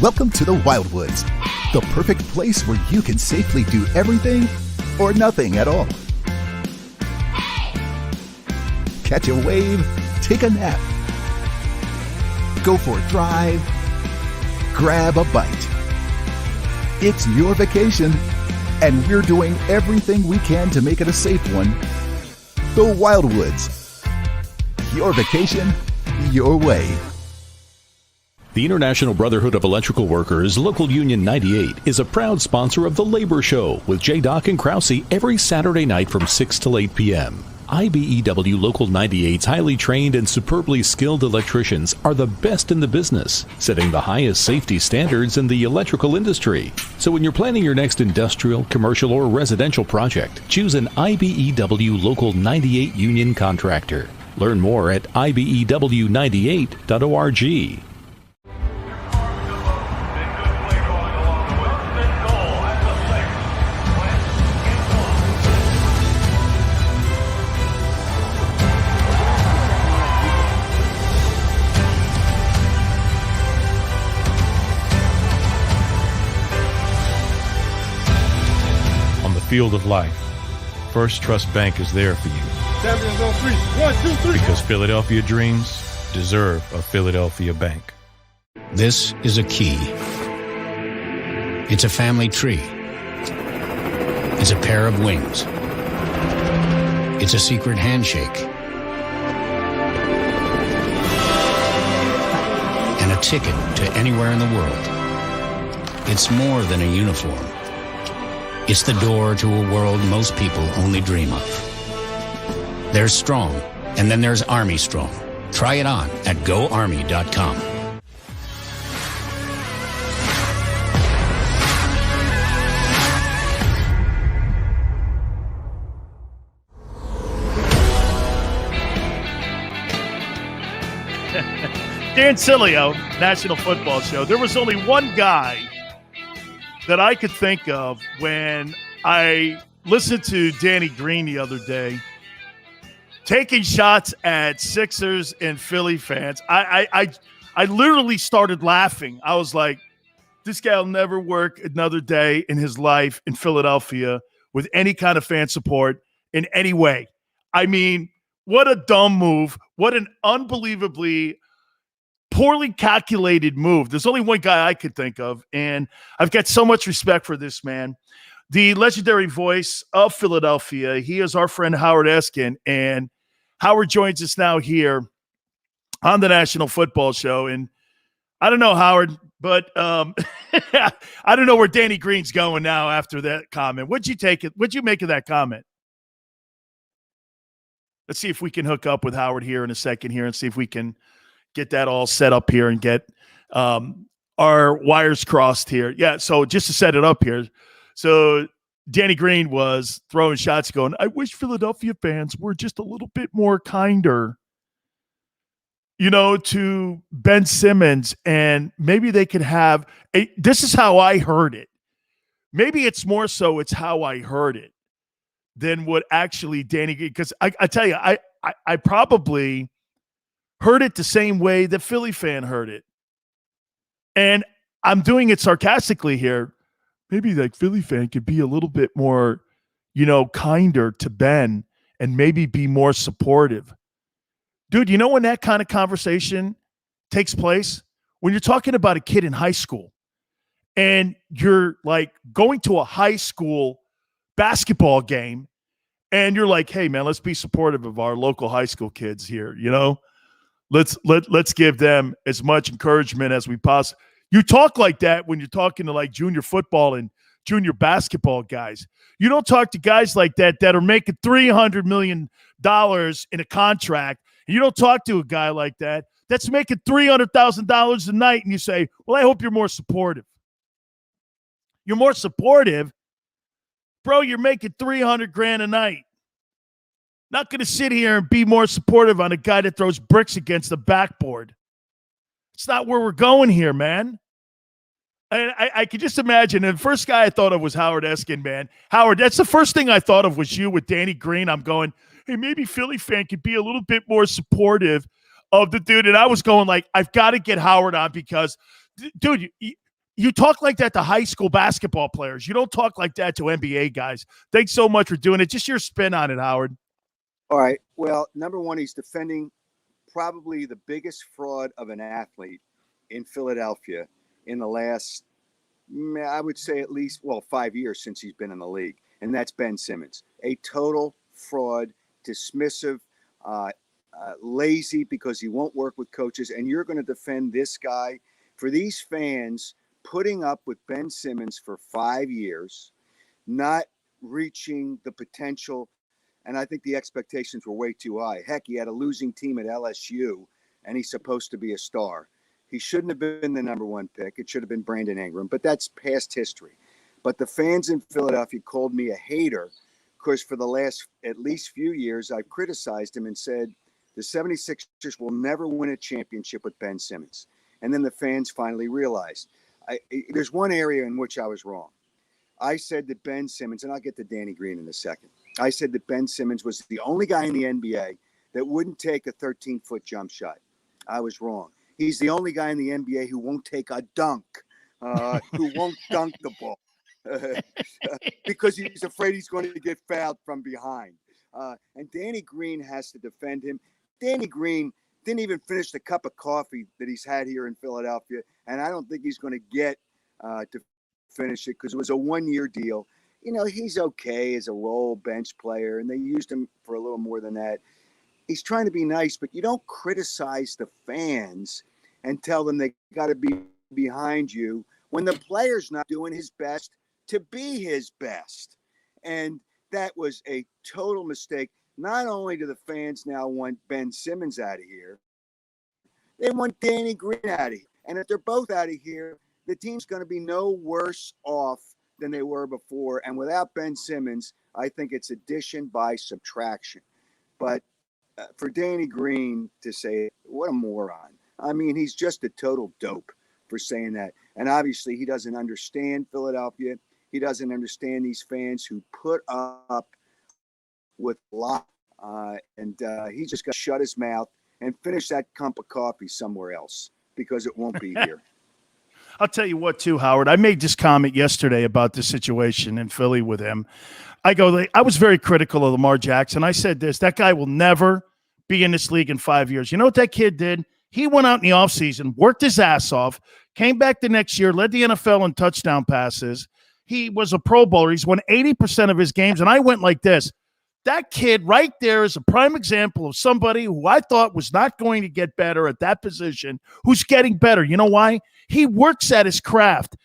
Welcome to the Wildwoods, the perfect place where you can safely do everything or nothing at all. Catch a wave, take a nap, go for a drive, grab a bite. It's your vacation, and we're doing everything we can to make it a safe one. The Wildwoods. Your vacation, your way. The International Brotherhood of Electrical Workers, Local Union 98, is a proud sponsor of The Labor Show with J. and Krause every Saturday night from 6 till 8 p.m. IBEW Local 98's highly trained and superbly skilled electricians are the best in the business, setting the highest safety standards in the electrical industry. So when you're planning your next industrial, commercial, or residential project, choose an IBEW Local 98 union contractor. Learn more at ibew98.org. Field of life, First Trust Bank is there for you. Champions on three. 1, 2, 3. Because Philadelphia dreams deserve a Philadelphia bank. This is a key. It's a family tree. It's a pair of wings. It's a secret handshake. And a ticket to anywhere in the world. It's more than a uniform. It's the door to a world most people only dream of. There's Strong, and then there's Army Strong. Try it on at GoArmy.com. Dan Sileo, National Football Show. There was only one guy that I could think of when I listened to Danny Green the other day taking shots at Sixers and Philly fans. I literally started laughing. I was like, this guy will never work another day in his life in Philadelphia with any kind of fan support in any way. I mean, what a dumb move. What an unbelievably poorly calculated move. There's only one guy I could think of, and I've got so much respect for this man. The legendary voice of Philadelphia. He is our friend Howard Eskin, and Howard joins us now here on the National Football Show. And I don't know, Howard, but I don't know where Danny Green's going now after that comment. What'd you make of that comment? Let's see if we can hook up with Howard here in a second here and see if we can get that all set up here and get our wires crossed here. Yeah, so just to set it up here. So Danny Green was throwing shots going, I wish Philadelphia fans were just a little bit more kinder, to Ben Simmons, and maybe they could have this is how I heard it. Maybe it's more so it's how I heard it than what actually Danny, because I tell you, I probably heard it the same way that Philly fan heard it. And I'm doing it sarcastically here. Maybe like Philly fan could be a little bit more, kinder to Ben and maybe be more supportive. Dude, when that kind of conversation takes place? When you're talking about a kid in high school and you're like going to a high school basketball game and you're like, hey man, let's be supportive of our local high school kids here, Let's give them as much encouragement as we possibly. You talk like that when you're talking to like junior football and junior basketball guys. You don't talk to guys like that are making $300 million in a contract. And you don't talk to a guy like that that's making $300,000 a night and you say, well, I hope you're more supportive. You're more supportive? Bro, you're making $300,000 a night. Not going to sit here and be more supportive on a guy that throws bricks against the backboard. It's not where we're going here, man. I could just imagine. And the first guy I thought of was Howard Eskin, man. Howard, that's the first thing I thought of was you with Danny Green. I'm going, hey, maybe Philly fan could be a little bit more supportive of the dude. And I was going like, I've got to get Howard on because, dude, you talk like that to high school basketball players. You don't talk like that to NBA guys. Thanks so much for doing it. Just your spin on it, Howard. All right. Well, number one, he's defending probably the biggest fraud of an athlete in Philadelphia in the last, I would say at least, 5 years since he's been in the league, and that's Ben Simmons. A total fraud, dismissive, lazy because he won't work with coaches, and you're going to defend this guy. For these fans putting up with Ben Simmons for 5 years, not reaching the potential, and I think the expectations were way too high. Heck, he had a losing team at LSU, and he's supposed to be a star. He shouldn't have been the number one pick. It should have been Brandon Ingram, but that's past history. But the fans in Philadelphia called me a hater because for the last at least few years, I've criticized him and said the 76ers will never win a championship with Ben Simmons. And then the fans finally realized. There's one area in which I was wrong. I said that Ben Simmons, and I'll get to Danny Green in a second. I said that Ben Simmons was the only guy in the NBA that wouldn't take a 13-foot jump shot. I was wrong. He's the only guy in the NBA who won't take a dunk, who won't dunk the ball because he's afraid he's going to get fouled from behind. And Danny Green has to defend him. Danny Green didn't even finish the cup of coffee that he's had here in Philadelphia, and I don't think he's going to get to finish it because it was a one-year deal. You know, he's okay as a role bench player, and they used him for a little more than that. He's trying to be nice, but you don't criticize the fans and tell them they got to be behind you when the player's not doing his best to be his best. And that was a total mistake. Not only do the fans now want Ben Simmons out of here, they want Danny Green out of here. And if they're both out of here, the team's going to be no worse off than they were before. And without Ben Simmons, I think it's addition by subtraction. But for Danny Green to say, what a moron. I mean, he's just a total dope for saying that. And obviously, he doesn't understand Philadelphia. He doesn't understand these fans who put up with a lot. And he just got to shut his mouth and finish that cup of coffee somewhere else because it won't be here. I'll tell you what, too, Howard. I made this comment yesterday about the situation in Philly with him. I was very critical of Lamar Jackson. I said this, that guy will never be in this league in 5 years. You know what that kid did? He went out in the offseason, worked his ass off, came back the next year, led the NFL in touchdown passes. He was a Pro Bowler. He's won 80% of his games. And I went like this. That kid right there is a prime example of somebody who I thought was not going to get better at that position, who's getting better. You know why? He works at his craft.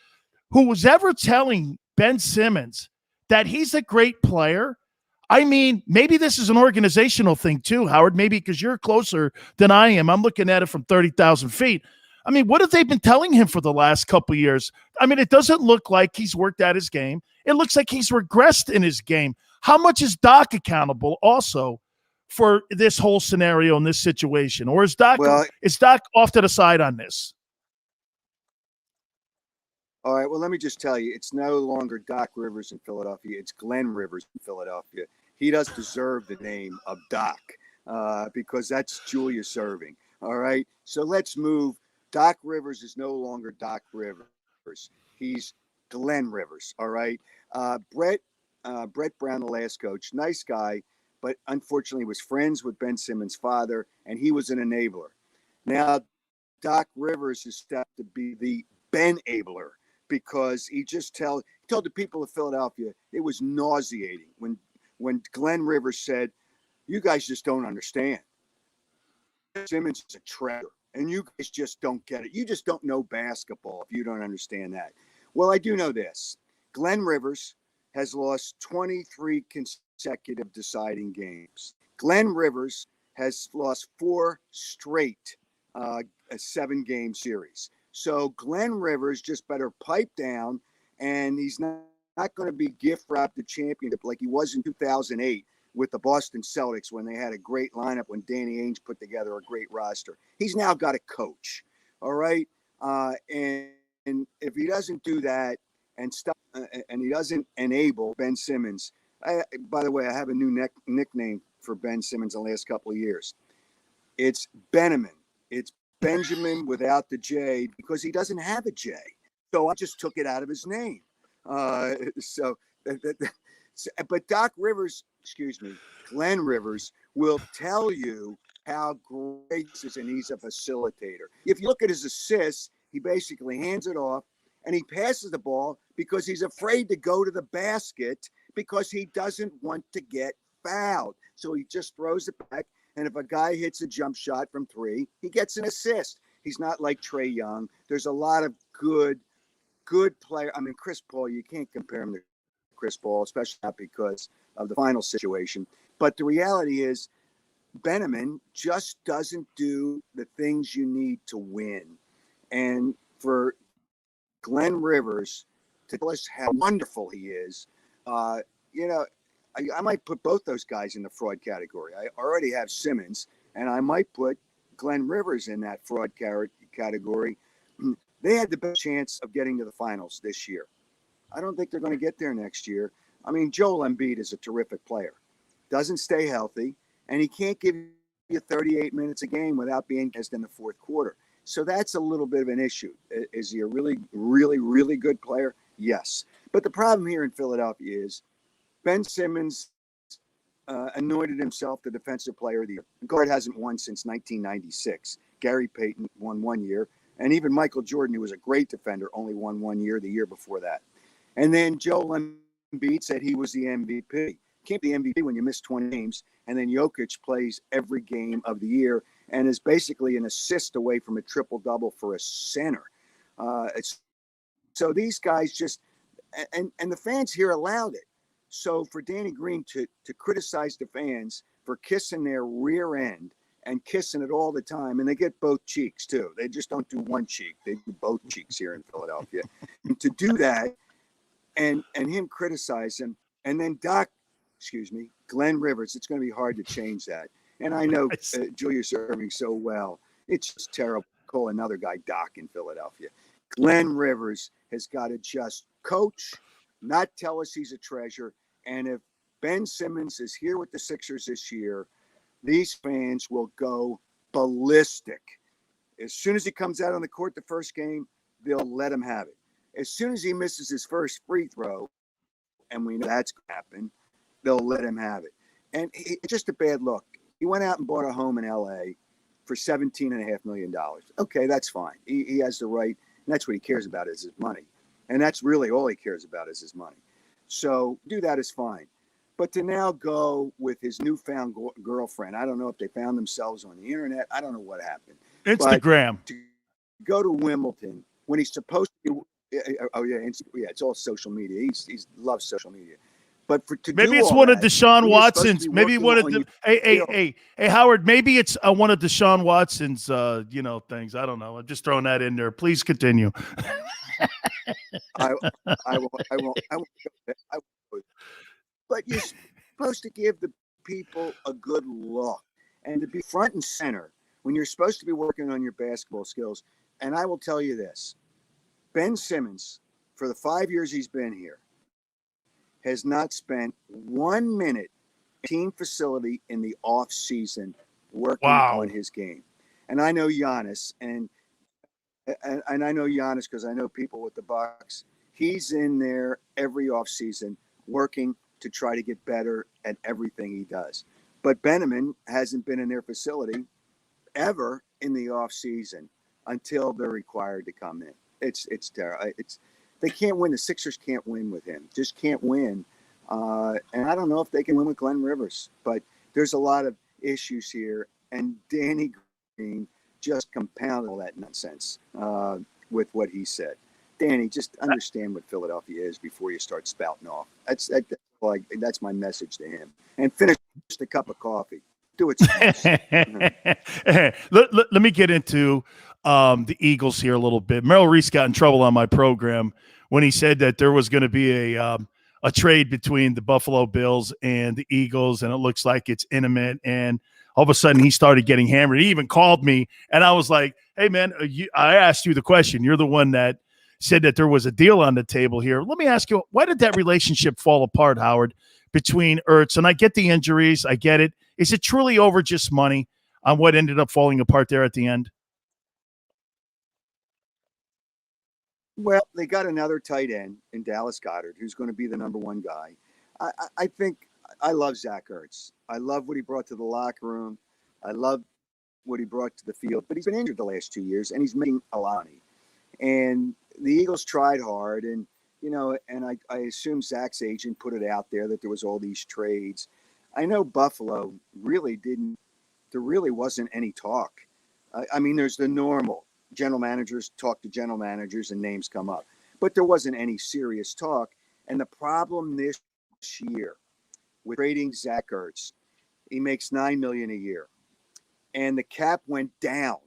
Who was ever telling Ben Simmons that he's a great player? I mean, maybe this is an organizational thing too, Howard, maybe because you're closer than I am. I'm looking at it from 30,000 feet. I mean, what have they been telling him for the last couple of years? I mean, it doesn't look like he's worked at his game. It looks like he's regressed in his game. How much is Doc accountable also for this whole scenario in this situation? Or is Doc off to the side on this? All right, well, let me just tell you, it's no longer Doc Rivers in Philadelphia. It's Glenn Rivers in Philadelphia. He does deserve the name of Doc because that's Julius Erving. All right, so let's move. Doc Rivers is no longer Doc Rivers. He's Glenn Rivers, all right? Brett Brown, the last coach, nice guy, but unfortunately was friends with Ben Simmons' father, and he was an enabler. Now, Doc Rivers is stepped to be the Ben-abler because he told the people of Philadelphia it was nauseating when Glenn Rivers said, you guys just don't understand. Simmons is a treasure, and you guys just don't get it. You just don't know basketball if you don't understand that. Well, I do know this. Glenn Rivers has lost 23 consecutive deciding games. Glenn Rivers has lost 4 straight 7-game series. So Glenn Rivers just better pipe down, and he's not going to be gift wrapped the championship like he was in 2008 with the Boston Celtics when they had a great lineup when Danny Ainge put together a great roster. He's now got a coach, all right? And if he doesn't do that and he doesn't enable Ben Simmons, by the way, I have a new nickname for Ben Simmons in the last couple of years. It's Beneman. It's Benjamin without the J because he doesn't have a J. So I just took it out of his name. But Doc Rivers, Glenn Rivers will tell you how great he is, and he's a facilitator. If you look at his assists, He basically hands it off, and he passes the ball because he's afraid to go to the basket because he doesn't want to get fouled. So he just throws it back, and if a guy hits a jump shot from 3, he gets an assist. He's not like Trae Young. There's a lot of good player. I mean, Chris Paul, you can't compare him to Chris Paul, especially not because of the final situation. But the reality is, Benjamin just doesn't do the things you need to win. And for Glenn Rivers to tell us how wonderful he is, I might put both those guys in the fraud category. I already have Simmons, and I might put Glenn Rivers in that fraud category. They had the best chance of getting to the finals this year. I don't think they're going to get there next year. I mean, Joel Embiid is a terrific player. Doesn't stay healthy, and he can't give you 38 minutes a game without being cast in the fourth quarter. So that's a little bit of an issue. Is he a really, really, really good player? Yes. But the problem here in Philadelphia is Ben Simmons anointed himself the defensive player of the year. The guard hasn't won since 1996. Gary Payton won 1 year. And even Michael Jordan, who was a great defender, only won 1 year, the year before that. And then Joel Embiid said he was the MVP. Can't be MVP when you miss 20 games. And then Jokic plays every game of the year and is basically an assist away from a triple-double for a center. So these guys just – and the fans here allowed it. So for Danny Green to criticize the fans for kissing their rear end and kissing it all the time, and they get both cheeks too. They just don't do one cheek. They do both cheeks here in Philadelphia. And to do that and him criticize him, and then Glenn Rivers, it's going to be hard to change that. And I know Julia's serving so well. It's just terrible. Call another guy Doc in Philadelphia. Glenn Rivers has got to just coach, not tell us he's a treasure. And if Ben Simmons is here with the Sixers this year, these fans will go ballistic. As soon as he comes out on the court the first game, they'll let him have it. As soon as he misses his first free throw, and we know that's going to happen, they'll let him have it. And it's just a bad look. He went out and bought a home in L.A. for $17.5 million. Okay, that's fine. He has the right, and that's what he cares about is his money. And that's really all he cares about is his money. So do that is fine. But to now go with his newfound girlfriend, I don't know if they found themselves on the internet. I don't know what happened. Instagram. But to go to Wimbledon when he's supposed to be, it's all social media. He loves social media. But maybe it's one of Deshaun Watson's. Maybe one of the. Hey, Howard. Maybe it's one of Deshaun Watson's. Things. I don't know. I'm just throwing that in there. Please continue. I won't. But you're supposed to give the people a good look and to be front and center when you're supposed to be working on your basketball skills. And I will tell you this: Ben Simmons, for the 5 years he's been here, has not spent 1 minute in team facility in the off season working on his game. And I know Giannis, and I know Giannis because I know people with the Bucks. He's in there every off season working to try to get better at everything he does. But Benjamin hasn't been in their facility ever in the off season until they're required to come in. It's terrible. They can't win. The Sixers can't win with him. Just can't win. And I don't know if they can win with Glenn Rivers. But there's a lot of issues here. And Danny Green just compounded all that nonsense with what he said. Danny, just understand what Philadelphia is before you start spouting off. That's my message to him. And finish the cup of coffee. Do it. Let me get into the Eagles here a little bit. Merrill Reese got in trouble on my program when he said that there was going to be a trade between the Buffalo Bills and the Eagles, and it looks like it's intimate. And all of a sudden, he started getting hammered. He even called me, and I was like, "Hey, man, I asked you the question. You're the one that said that there was a deal on the table here. Let me ask you, why did that relationship fall apart, Howard, between Ertz? And I get the injuries. I get it. Is it truly over just money on what ended up falling apart there at the end?" Well, they got another tight end in Dallas Goedert, who's going to be the number one guy. I think I love Zach Ertz. I love what he brought to the locker room. I love what he brought to the field. But he's been injured the last 2 years, and he's making a lot of money. And the Eagles tried hard, and I assume Zach's agent put it out there that there was all these trades. I know Buffalo really didn't. There really wasn't any talk. I mean, there's the normal general managers talk to general managers and names come up, but there wasn't any serious talk. And the problem this year with trading Zach Ertz, he makes $9 million a year, and the cap went down.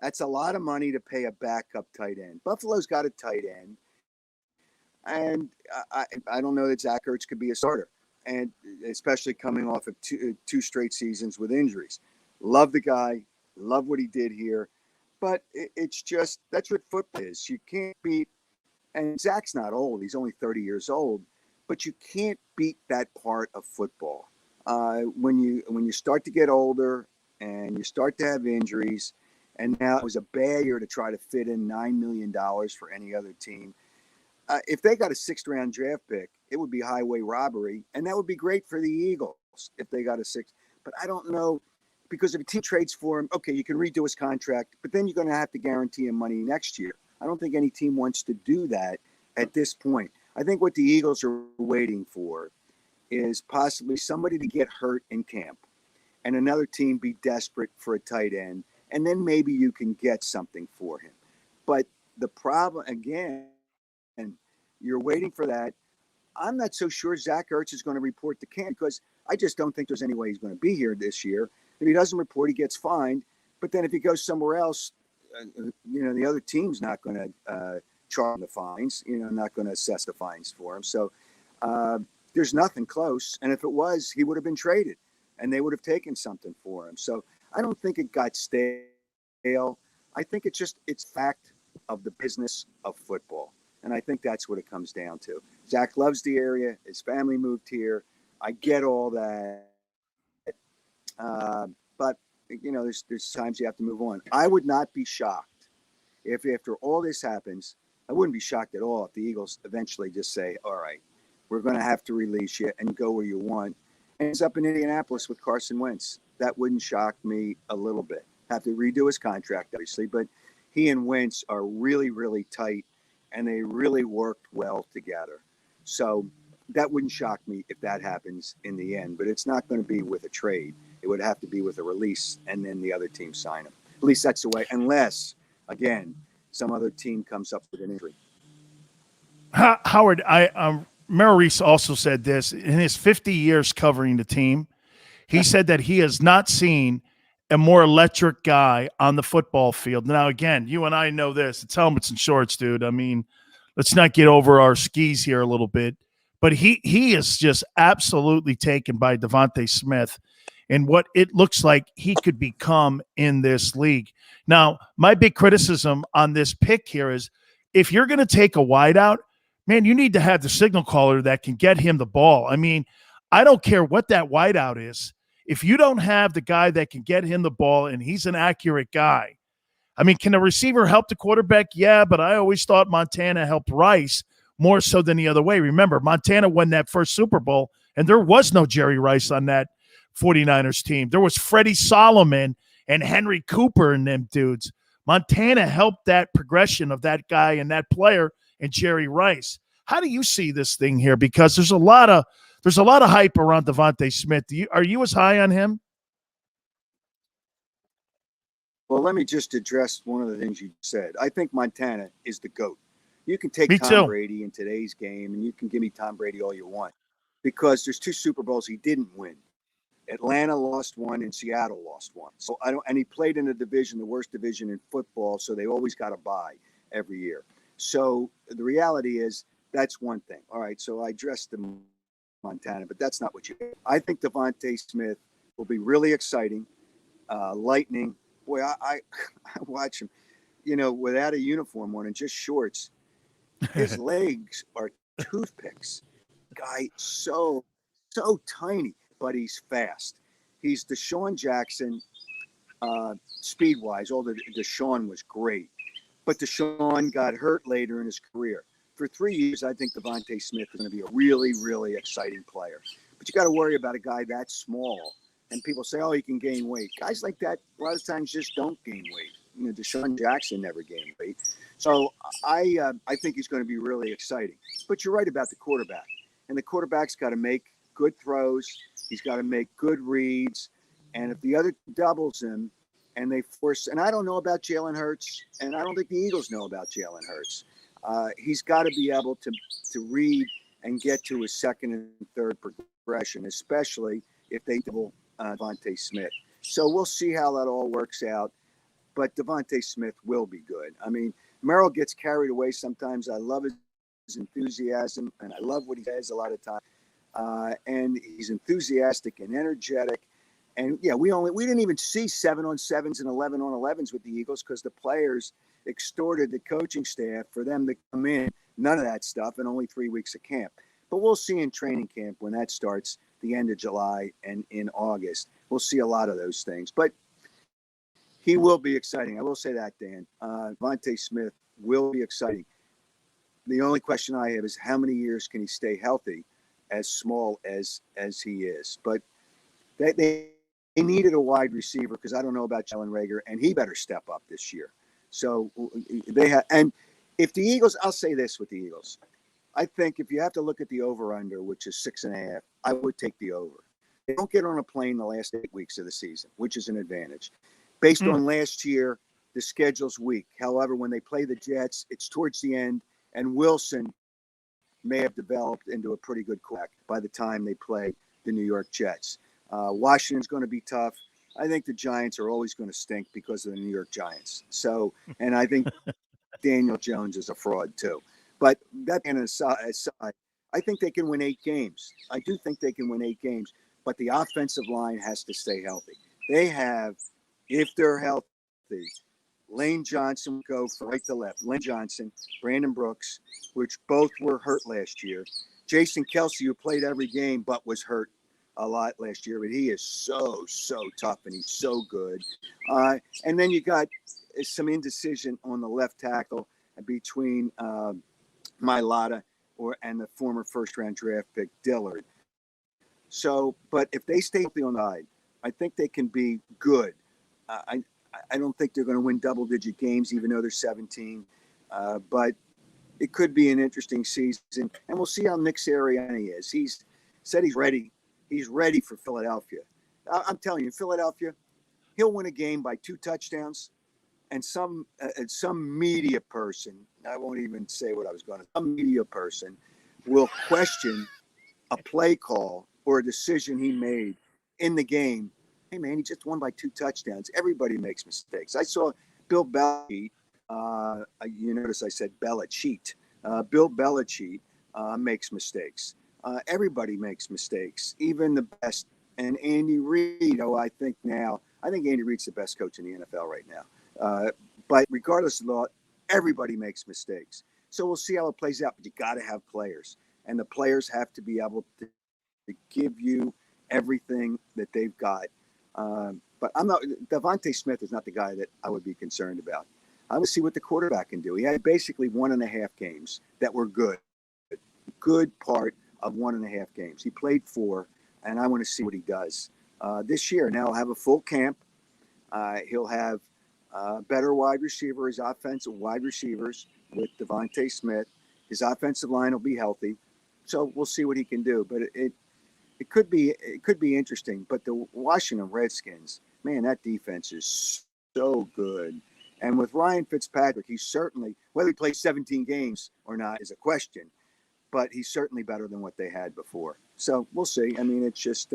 That's a lot of money to pay a backup tight end. Buffalo's got a tight end, and I don't know that Zach Ertz could be a starter, and especially coming off of two straight seasons with injuries. Love the guy, love what he did here, but it's just that's what football is. You can't beat, and Zach's not old; he's only 30 years old, but you can't beat that part of football. When you start to get older and you start to have injuries, and now it was a bad year to try to fit in $9 million for any other team. If they got a 6th-round draft pick, it would be highway robbery, and that would be great for the Eagles if they got a 6th. But I don't know, because if a team trades for him, okay, you can redo his contract, but then you're going to have to guarantee him money next year. I don't think any team wants to do that at this point. I think what the Eagles are waiting for is possibly somebody to get hurt in camp and another team be desperate for a tight end, and then maybe you can get something for him. But the problem, again, and you're waiting for that. I'm not so sure Zach Ertz is going to report to camp, because I just don't think there's any way he's going to be here this year. If he doesn't report, he gets fined. But then if he goes somewhere else, the other team's not going to charge him the fines, not going to assess the fines for him. So there's nothing close. And if it was, he would have been traded and they would have taken something for him. So I don't think it got stale. I think it's fact of the business of football. And I think that's what it comes down to. Zach loves the area. His family moved here. I get all that. But, there's times you have to move on. I would not be shocked if after all this happens, I wouldn't be shocked at all if the Eagles eventually just say, all right, we're going to have to release you and go where you want. Ends up in Indianapolis with Carson Wentz. That wouldn't shock me a little bit. Have to redo his contract, obviously, but he and Wentz are really, really tight, and they really worked well together. So that wouldn't shock me if that happens in the end, but it's not going to be with a trade. It would have to be with a release, and then the other team sign him. At least that's the way, unless, again, some other team comes up with an injury. Howard, Merrill Reese also said this in his 50 years covering the team. He said that he has not seen a more electric guy on the football field. Now, again, you and I know this. It's helmets and shorts, dude. I mean, let's not get over our skis here a little bit. But he is just absolutely taken by Devontae Smith and what it looks like he could become in this league. Now, my big criticism on this pick here is if you're going to take a wideout, man, you need to have the signal caller that can get him the ball. I mean, I don't care what that wideout is. If you don't have the guy that can get him the ball and he's an accurate guy, I mean, can a receiver help the quarterback? Yeah, but I always thought Montana helped Rice more so than the other way. Remember, Montana won that first Super Bowl, and there was no Jerry Rice on that 49ers team. There was Freddie Solomon and Henry Cooper and them dudes. Montana helped that progression of that guy and that player and Jerry Rice. How do you see this thing here? Because there's a lot of hype around Devontae Smith. Are you as high on him? Well, let me just address one of the things you said. I think Montana is the GOAT. You can take Me Tom too. Brady in today's game, and you can give me Tom Brady all you want, because there's 2 Super Bowls he didn't win. Atlanta lost one and Seattle lost one. So and he played in a division, the worst division in football, so they always got a bye every year. So the reality is that's one thing. All right, so I addressed the Montana, but that's not what you – I think Devontae Smith will be really exciting, lightning. Boy, I watch him, without a uniform on and just shorts. His legs are toothpicks. Guy so tiny, but he's fast. He's Deshaun Jackson speed-wise, although Deshaun was great. But Deshaun got hurt later in his career. For 3 years, I think Devontae Smith is going to be a really, really exciting player. But you got to worry about a guy that small. And people say, oh, he can gain weight. Guys like that, a lot of times just don't gain weight. Deshaun Jackson never gained weight. So I think he's going to be really exciting. But you're right about the quarterback. And the quarterback's got to make good throws. He's got to make good reads. And if the other doubles him and they force – and I don't know about Jalen Hurts, and I don't think the Eagles know about Jalen Hurts. He's got to be able to read and get to his second and third progression, especially if they double Devontae Smith. So we'll see how that all works out. But Devontae Smith will be good. I mean, Merrill gets carried away sometimes. I love his enthusiasm, and I love what he says a lot of times. And he's enthusiastic and energetic. And, yeah, we didn't even see 7-on-7s and 11-on-11s with the Eagles because the players extorted the coaching staff for them to come in. None of that stuff, and only 3 weeks of camp. But we'll see in training camp when that starts the end of July and in August. We'll see a lot of those things. But he will be exciting. I will say that, Dan. Devontae Smith will be exciting. The only question I have is how many years can he stay healthy as small as he is? But they needed a wide receiver because I don't know about Jalen Reagor, and he better step up this year. So they have – and if the Eagles – I'll say this with the Eagles. I think if you have to look at the over-under, which is 6.5, I would take the over. They don't get on a plane the last 8 weeks of the season, which is an advantage. Based on last year, the schedule's weak. However, when they play the Jets, it's towards the end, and Wilson may have developed into a pretty good quarterback by the time they play the New York Jets. Washington's going to be tough. I think the Giants are always going to stink because of the New York Giants. So, and I think Daniel Jones is a fraud too. But that being aside, I think they can win 8 games. I do think they can win 8 games, but the offensive line has to stay healthy. They have, if they're healthy, Lane Johnson will go from right to left. Lane Johnson, Brandon Brooks, which both were hurt last year. Jason Kelsey, who played every game but was hurt a lot last year, but he is so tough and he's so good. And then you got some indecision on the left tackle between Mailata and the former first-round draft pick Dillard. So, but if they stay healthy on the side, I think they can be good. I don't think they're going to win double-digit games, even though they're 17. But it could be an interesting season, and we'll see how Nick Sirianni is. He's said he's ready. He's ready for Philadelphia. I'm telling you, Philadelphia, he'll win a game by 2 touchdowns, and some media person, I won't even say what I was going to, some media person will question a play call or a decision he made in the game. Hey, man, he just won by 2 touchdowns. Everybody makes mistakes. I saw Bill Belichick. You notice I said Belichick. Bill Belichick makes mistakes. Everybody makes mistakes, even the best. And Andy Reid, I think Andy Reid's the best coach in the NFL right now. But regardless of that, everybody makes mistakes. So we'll see how it plays out. But you got to have players, and the players have to be able to give you everything that they've got. But Devontae Smith is not the guy that I would be concerned about. I want to see what the quarterback can do. He had basically 1.5 games that were good. A good part of 1.5 games. He played 4, and I want to see what he does this year. Now he'll have a full camp. He'll have better wide receivers, offensive wide receivers with Devontae Smith. His offensive line will be healthy. So we'll see what he can do. But it could be interesting. But the Washington Redskins, man, that defense is so good. And with Ryan Fitzpatrick, he's certainly, whether he plays 17 games or not is a question, but he's certainly better than what they had before. So we'll see. I mean, it's just,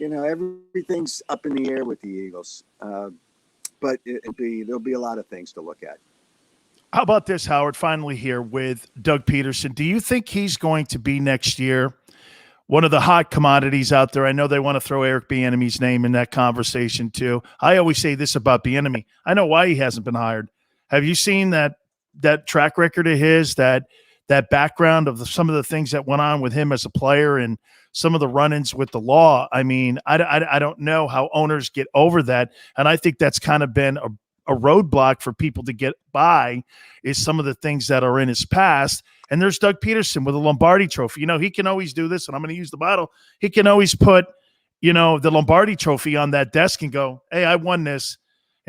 everything's up in the air with the Eagles. But there'll be a lot of things to look at. How about this, Howard, finally here with Doug Peterson? Do you think he's going to be next year one of the hot commodities out there? I know they want to throw Eric Bieniemy's name in that conversation too. I always say this about Bieniemy. I know why he hasn't been hired. Have you seen that track record of his, that background of some of the things that went on with him as a player and some of the run-ins with the law? I mean, I don't know how owners get over that. And I think that's kind of been a roadblock for people to get by, is some of the things that are in his past. And there's Doug Peterson with a Lombardi trophy. He can always do this, and I'm going to use the bottle. He can always put, the Lombardi trophy on that desk and go, hey, I won this.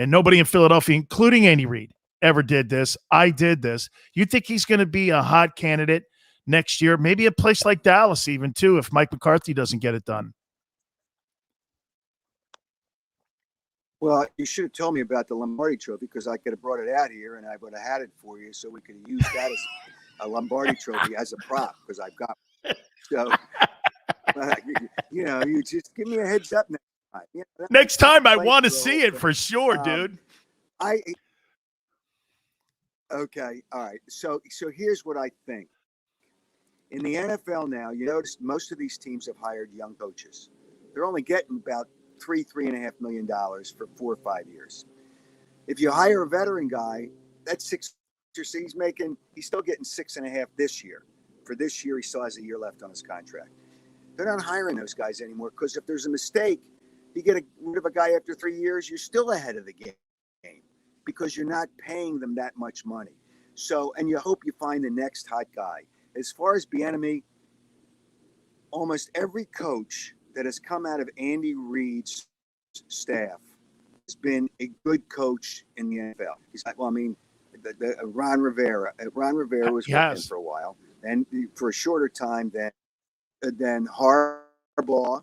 and nobody in Philadelphia, including Andy Reid, ever did this. I did this. You think he's going to be a hot candidate next year? Maybe a place like Dallas even, too, if Mike McCarthy doesn't get it done. Well, you should have told me about the Lombardi Trophy because I could have brought it out here and I would have had it for you so we could have used that as a Lombardi Trophy as a prop because I've got one. So, you just give me a heads up next time. Next time I want to see it for sure, dude. Okay, all right. So here's what I think. In the NFL now, you notice most of these teams have hired young coaches. They're only getting about $3.5 million for 4 or 5 years. If you hire a veteran guy, that's $6 he's still getting 6.5 this year. For this year, he still has a year left on his contract. They're not hiring those guys anymore because if there's a mistake, you get rid of a guy after 3 years, you're still ahead of the game because you're not paying them that much money. So, and you hope you find the next hot guy. As far as Bieniemy, almost every coach that has come out of Andy Reid's staff has been a good coach in the NFL. Ron Rivera. Ron Rivera was with him for a while, and for a shorter time than Harbaugh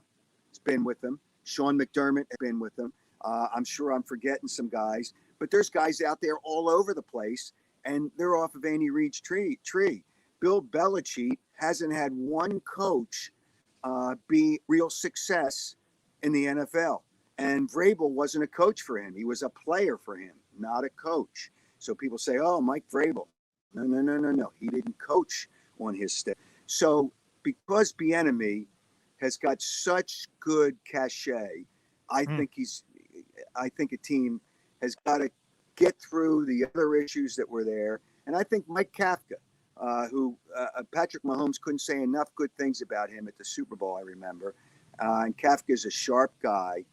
has been with them. Sean McDermott has been with them. I'm sure I'm forgetting some guys, but there's guys out there all over the place, and they're off of Andy Reid's tree. Bill Belichick hasn't had one coach be real success in the NFL. And Vrabel wasn't a coach for him. He was a player for him, not a coach. So people say, oh, Mike Vrabel. No. He didn't coach on his staff. So because Bieniemy has got such good cachet, I think a team has got to get through the other issues that were there. And I think Mike Kafka, who Patrick Mahomes couldn't say enough good things about him at the Super Bowl, I remember. And Kafka is a sharp guy,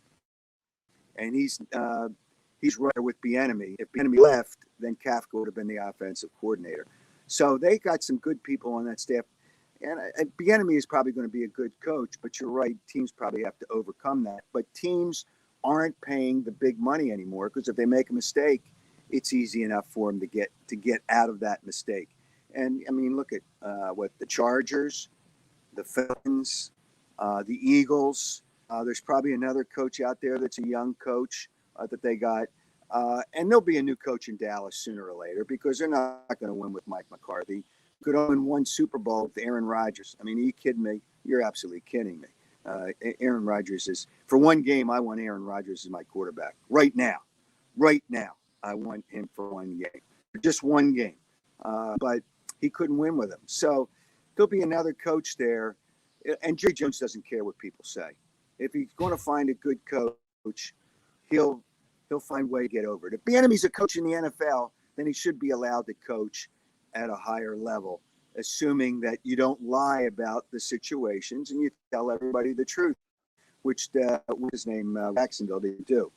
and he's right there with Bieniemy. If Bieniemy left, then Kafka would have been the offensive coordinator. So they got some good people on that staff. And Bieniemy is probably going to be a good coach, but you're right, teams probably have to overcome that. But teams aren't paying the big money anymore because if they make a mistake, it's easy enough for them to get out of that mistake. And, I mean, look at what the Chargers, the Falcons, the Eagles. There's probably another coach out there that's a young coach that they got. And there'll be a new coach in Dallas sooner or later because they're not going to win with Mike McCarthy. Could win one Super Bowl with Aaron Rodgers. I mean, are you kidding me? You're absolutely kidding me. Aaron Rodgers is – for one game, I want Aaron Rodgers as my quarterback. Right now, I want him for one game. Just one game. But he couldn't win with him. So there'll be another coach there. And Jerry Jones doesn't care what people say. If he's going to find a good coach, he'll find a way to get over it. If Bieniemy's a coach in the NFL, then he should be allowed to coach at a higher level, assuming that you don't lie about the situations and you tell everybody the truth, which what's his name, Jacksonville didn't do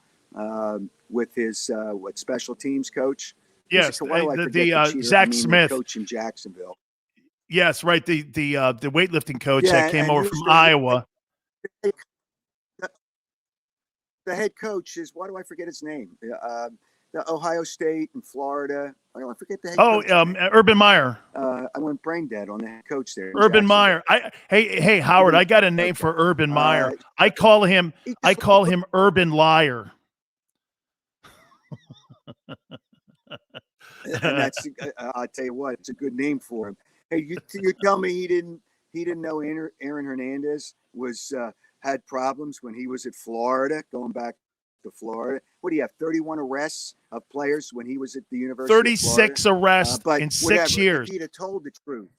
with his special teams coach. Yes, the Zach Smith, coach in Jacksonville. Yes, right. The weightlifting coach that came over from Iowa. The head coach is, why do I forget his name? The Ohio State and Florida. I don't forget the head coach. Urban Meyer. I went brain dead on the head coach there. Urban Meyer. Hey, Howard, I got a name for Urban Meyer. I call him Urban Liar. And that's I'll tell you what, it's a good name for him. Hey, you tell me he didn't know Aaron Hernandez was had problems when he was at Florida, going back to Florida. What do you have? 31 arrests of players when he was at the University 36 of Florida? arrests in 6 years. If he'd have told the truth.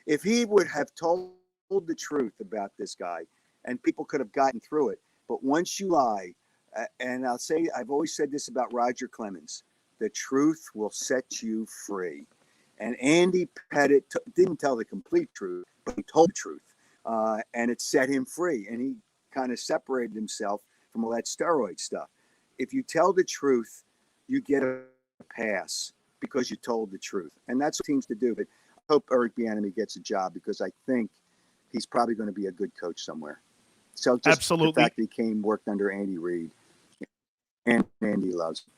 If he would have told the truth about this guy, and people could have gotten through it. But once you lie, and I've always said this about Roger Clemens, the truth will set you free. And Andy Pettit didn't tell the complete truth, but he told the truth. And it set him free. And he kind of separated himself from all that steroid stuff. If you tell the truth, you get a pass because you told the truth. And that's what teams to do. But I hope Eric Bieniemy gets a job because I think he's probably going to be a good coach somewhere. So just Absolutely. the fact that he worked under Andy Reid, and Andy loves him.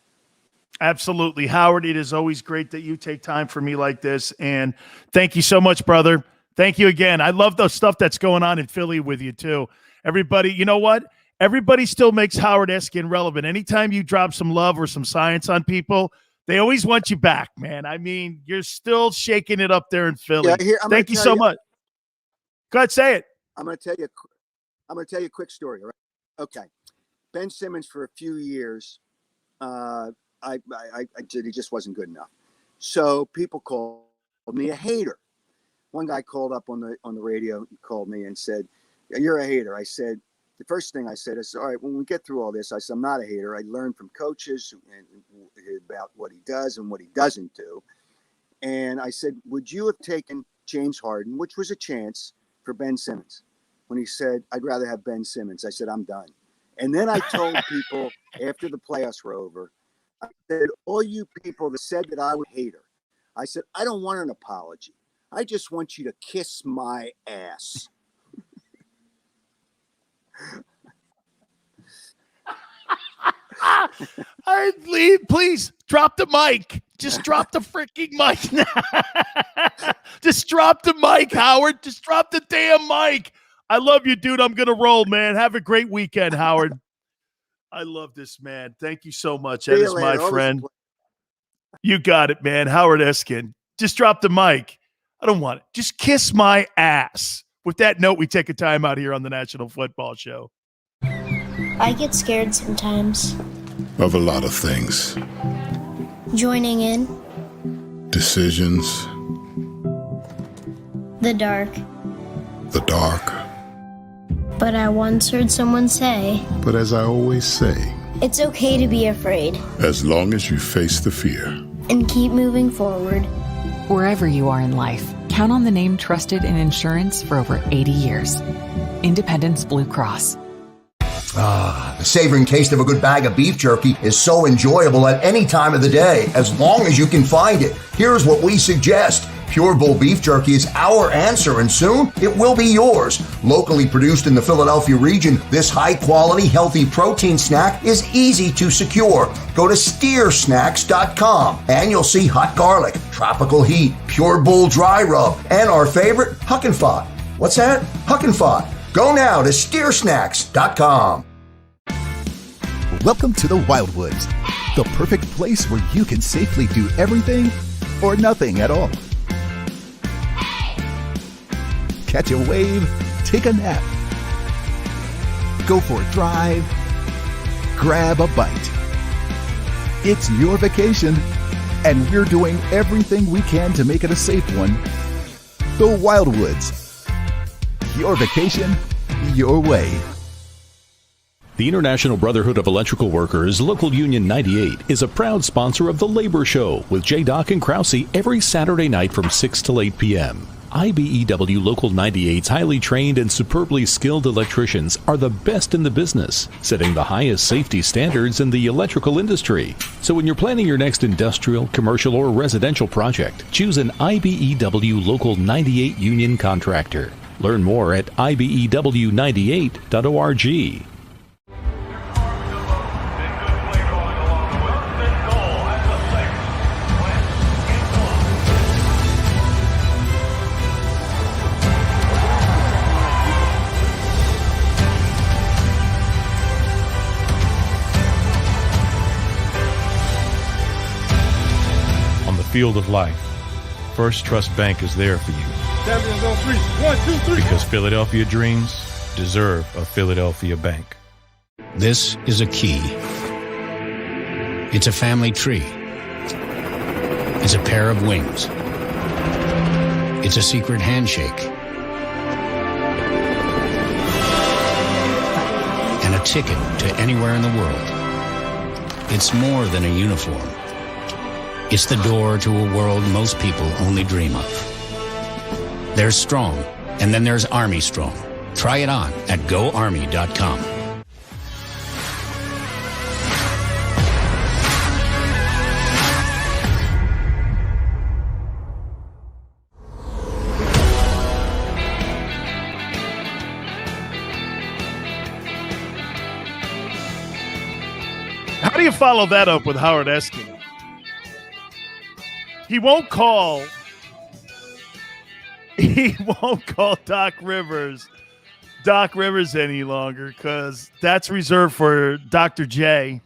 Absolutely. Howard, it is always great that you take time for me like this. And thank you so much, brother. Thank you again. I love the stuff that's going on in Philly with you, too. Everybody, you know what? Everybody still makes Howard Eskin relevant. Anytime you drop some love or some science on people, they always want you back, man. I mean, you're still shaking it up there in Philly. Yeah, thank you so much. Go ahead, say it. I'm going to tell you a quick story. All right? Okay. Ben Simmons, for a few years, he just wasn't good enough. So people called me a hater. One guy called up on the radio, he called me and said, "You're a hater." I said, the first thing I said is, all right, when we get through all this, I said, I'm not a hater. I learned from coaches about what he does and what he doesn't do. And I said, would you have taken James Harden, which was a chance, for Ben Simmons? When he said, I'd rather have Ben Simmons, I said, I'm done. And then I told people after the playoffs were over, I said, all you people that said that I was a hater, I said, I don't want an apology. I just want you to kiss my ass. Please drop the mic. Just drop the freaking mic. Just drop the mic, Howard. Just drop the damn mic. I love you, dude. I'm going to roll, man. Have a great weekend, Howard. I love this, man. Thank you so much. That is my friend. You got it, man. Howard Eskin. Just drop the mic. I don't want it. Just kiss my ass. With that note, we take a time out here on the National Football Show. I get scared sometimes. Of a lot of things. Joining in. Decisions. The dark. The dark. But I once heard someone say, But as I always say, it's okay to be afraid. As long as you face the fear. And keep moving forward. Wherever you are in life, count on the name trusted in insurance for over 80 years. Independence Blue Cross. The savoring taste of a good bag of beef jerky is so enjoyable at any time of the day, as long as you can find it. Here's what we suggest. Pure Bull Beef Jerky is our answer, and soon it will be yours. Locally produced in the Philadelphia region, this high-quality, healthy protein snack is easy to secure. Go to steersnacks.com, and you'll see hot garlic, tropical heat, Pure Bull dry rub, and our favorite, Huck and Fod. What's that? Huck and Fod. Go now to steersnacks.com. Welcome to the Wildwoods, the perfect place where you can safely do everything or nothing at all. Catch a wave, take a nap, go for a drive, grab a bite. It's your vacation, and we're doing everything we can to make it a safe one. The Wildwoods. Your vacation, your way. The International Brotherhood of Electrical Workers, Local Union 98, is a proud sponsor of The Labor Show with J. and Krause every Saturday night from 6 till 8 p.m. IBEW Local 98's highly trained and superbly skilled electricians are the best in the business, setting the highest safety standards in the electrical industry. So when you're planning your next industrial, commercial, or residential project, choose an IBEW Local 98 union contractor. Learn more at ibew98.org. Field of life, First Trust Bank is there for you. Champions on three. 1, 2, 3. Because Philadelphia dreams deserve a Philadelphia bank. This is a key. It's a family tree. It's a pair of wings. It's a secret handshake. And a ticket to anywhere in the world. It's more than a uniform. It's the door to a world most people only dream of. There's Strong, and then there's Army Strong. Try it on at GoArmy.com. you follow that up with Howard Eskin? He won't call Doc Rivers any longer because that's reserved for Dr. J.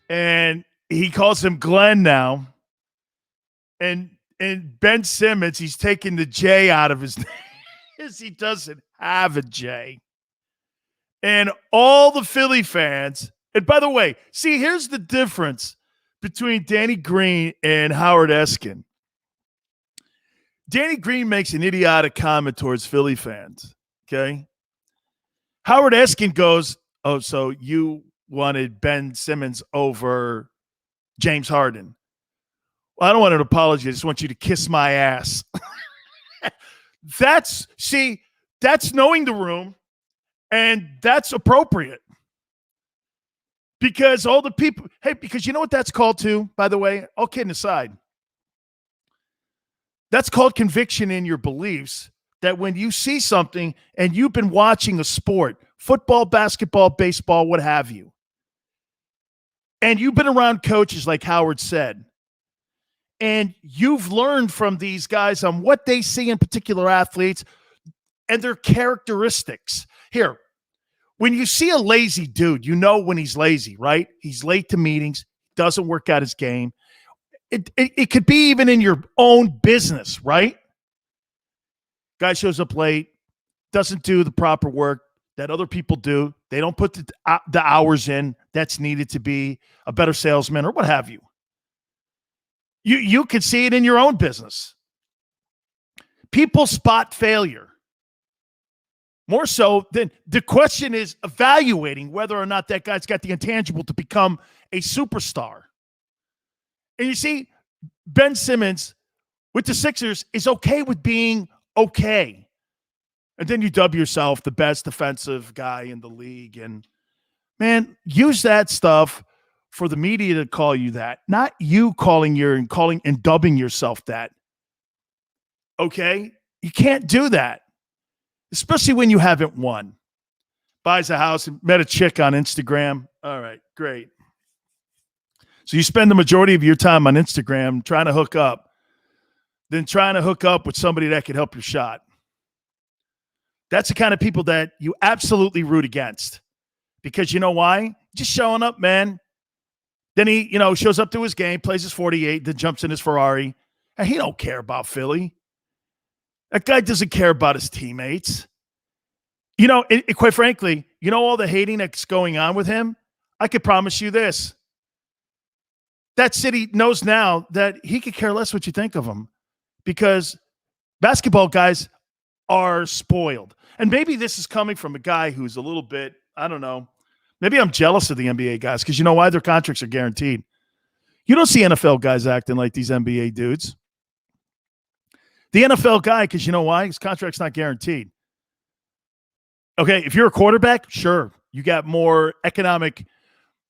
And he calls him Glenn now. And Ben Simmons, he's taking the J out of his name because he doesn't have a J. And all the Philly fans, and by the way, see, here's the difference between Danny Green and Howard Eskin. Danny Green makes an idiotic comment towards Philly fans, okay? Howard Eskin goes, oh, so you wanted Ben Simmons over James Harden. Well, I don't want an apology. I just want you to kiss my ass. That's knowing the room, and that's appropriate. Because all the people, because you know what that's called too, by the way? All kidding aside. That's called conviction in your beliefs, that when you see something and you've been watching a sport, football, basketball, baseball, what have you, and you've been around coaches like Howard said, and you've learned from these guys on what they see in particular athletes and their characteristics. Here, when you see a lazy dude, you know when he's lazy, right? He's late to meetings, doesn't work out his game. It could be even in your own business, right? Guy shows up late, doesn't do the proper work that other people do. They don't put the hours in that's needed to be a better salesman or what have you. You could see it in your own business. People spot failure. More so than the question is evaluating whether or not that guy's got the intangible to become a superstar. And you see, Ben Simmons with the Sixers is okay with being okay. And then you dub yourself the best defensive guy in the league. And, man, use that stuff for the media to call you that, not you calling and dubbing yourself that. Okay? You can't do that, especially when you haven't won. Buys a house and met a chick on Instagram. All right, great. So you spend the majority of your time on Instagram trying to hook up, then trying to hook up with somebody that could help your shot. That's the kind of people that you absolutely root against. Because you know why? Just showing up, man. Then he, shows up to his game, plays his 48, then jumps in his Ferrari. And he don't care about Philly. That guy doesn't care about his teammates. Quite frankly, all the hating that's going on with him, I could promise you this. That city knows now that he could care less what you think of him because basketball guys are spoiled. And maybe this is coming from a guy who's a little bit, I don't know, maybe I'm jealous of the NBA guys because you know why? Their contracts are guaranteed. You don't see NFL guys acting like these NBA dudes. The NFL guy, because you know why? His contract's not guaranteed. Okay, if you're a quarterback, sure, you got more economic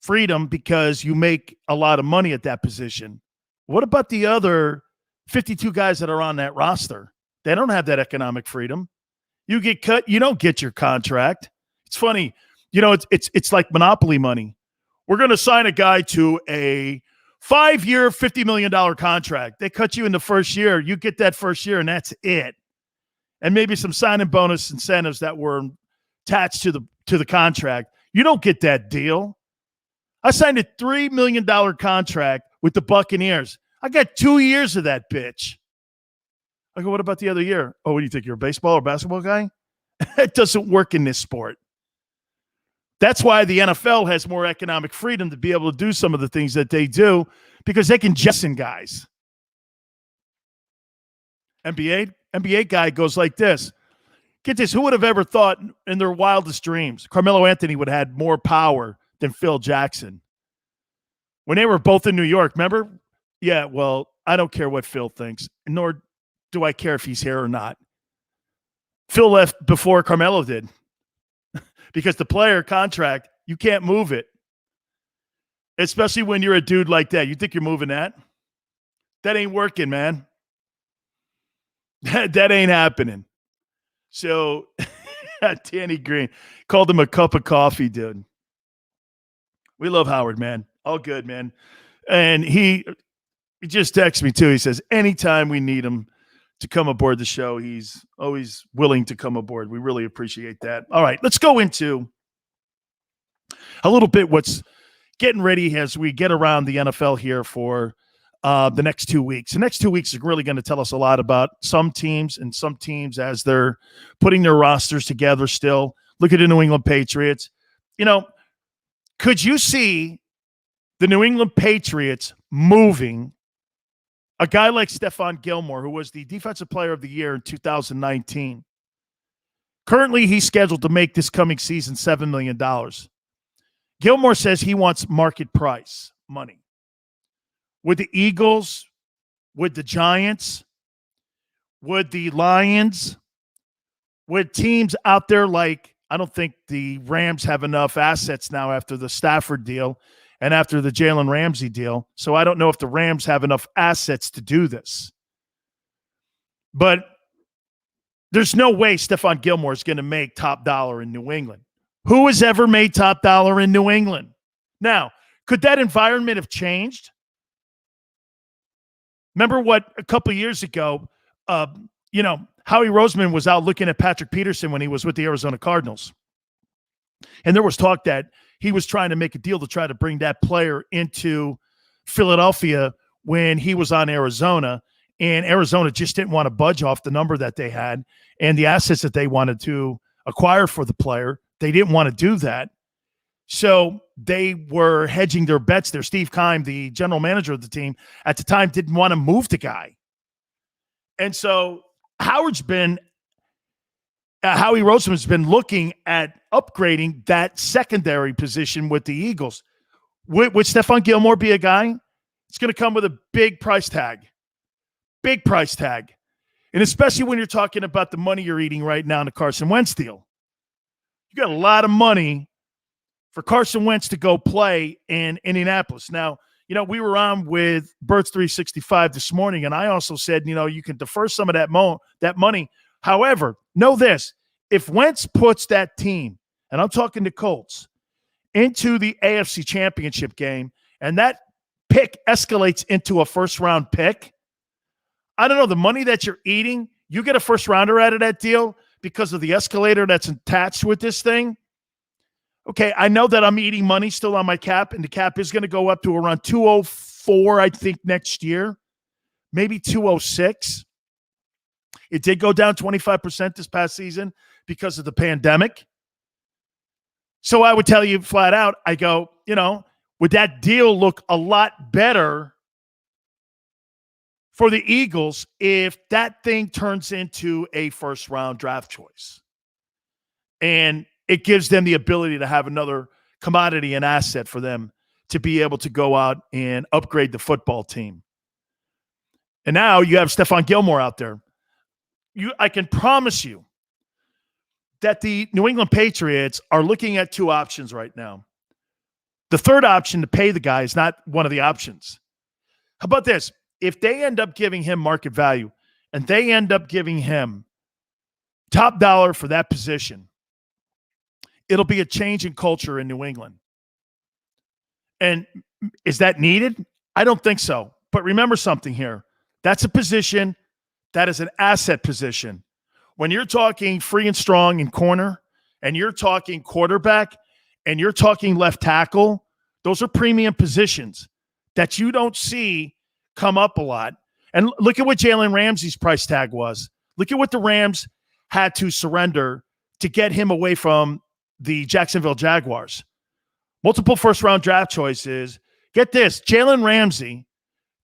freedom because you make a lot of money at that position. What about the other 52 guys that are on that roster? They don't have that economic freedom. You get cut, you don't get your contract. It's funny. It's like monopoly money. We're going to sign a guy to a 5-year, $50 million contract. They cut you in the first year. You get that first year, and that's it. And maybe some signing bonus incentives that were attached to the contract. You don't get that deal. I signed a $3 million contract with the Buccaneers. I got 2 years of that bitch. I go, what about the other year? Oh, what do you think? You're a baseball or basketball guy? It doesn't work in this sport. That's why the NFL has more economic freedom to be able to do some of the things that they do because they can jettison guys. NBA guy goes like this. Get this. Who would have ever thought in their wildest dreams Carmelo Anthony would have had more power than Phil Jackson? When they were both in New York, remember? Yeah, well, I don't care what Phil thinks, nor do I care if he's here or not. Phil left before Carmelo did because the player contract, you can't move it, especially when you're a dude like that. You think you're moving that? That ain't working, man. That ain't happening. So Danny Green called him a cup of coffee, dude. We love Howard, man. All good, man. And he just texted me too. He says, anytime we need him to come aboard the show, he's always willing to come aboard. We really appreciate that. All right, let's go into a little bit what's getting ready as we get around the NFL here for the next 2 weeks. The next 2 weeks are really going to tell us a lot about some teams as they're putting their rosters together still. Look at the New England Patriots. Could you see the New England Patriots moving a guy like Stephon Gilmore, who was the Defensive Player of the Year in 2019? Currently, he's scheduled to make this coming season $7 million. Gilmore says he wants market price money. Would the Eagles, would the Giants, would the Lions, would teams out there like, I don't think the Rams have enough assets now after the Stafford deal and after the Jalen Ramsey deal. So I don't know if the Rams have enough assets to do this. But there's no way Stephon Gilmore is going to make top dollar in New England. Who has ever made top dollar in New England? Now, could that environment have changed? Remember what a couple of years ago, Howie Roseman was out looking at Patrick Peterson when he was with the Arizona Cardinals. And there was talk that he was trying to make a deal to try to bring that player into Philadelphia when he was on Arizona. And Arizona just didn't want to budge off the number that they had and the assets that they wanted to acquire for the player. They didn't want to do that. So they were hedging their bets there. Steve Keim, the general manager of the team at the time, didn't want to move the guy. And so Howie Roseman's been looking at upgrading that secondary position with the Eagles. Would Stephon Gilmore be a guy? It's going to come with a big price tag. Big price tag. And especially when you're talking about the money you're eating right now in the Carson Wentz deal. You got a lot of money for Carson Wentz to go play in Indianapolis. Now, we were on with Birds 365 this morning, and I also said, you can defer some of that money. However, know this. If Wentz puts that team, and I'm talking to Colts, into the AFC Championship game, and that pick escalates into a first-round pick, I don't know, the money that you're eating, you get a first-rounder out of that deal because of the escalator that's attached with this thing. Okay, I know that I'm eating money still on my cap, and the cap is going to go up to around 204, I think, next year, maybe 206. It did go down 25% this past season because of the pandemic. So I would tell you flat out, I go, would that deal look a lot better for the Eagles if that thing turns into a first-round draft choice? And it gives them the ability to have another commodity and asset for them to be able to go out and upgrade the football team. And now you have Stephon Gilmore out there. I can promise you that the New England Patriots are looking at two options right now. The third option to pay the guy is not one of the options. How about this? If they end up giving him market value and they end up giving him top dollar for that position, it'll be a change in culture in New England. And is that needed? I don't think so. But remember something here. That's a position that is an asset position. When you're talking free and strong in corner, and you're talking quarterback, and you're talking left tackle, those are premium positions that you don't see come up a lot. And look at what Jalen Ramsey's price tag was. Look at what the Rams had to surrender to get him away from the Jacksonville Jaguars. Multiple first-round draft choices. Get this, Jalen Ramsey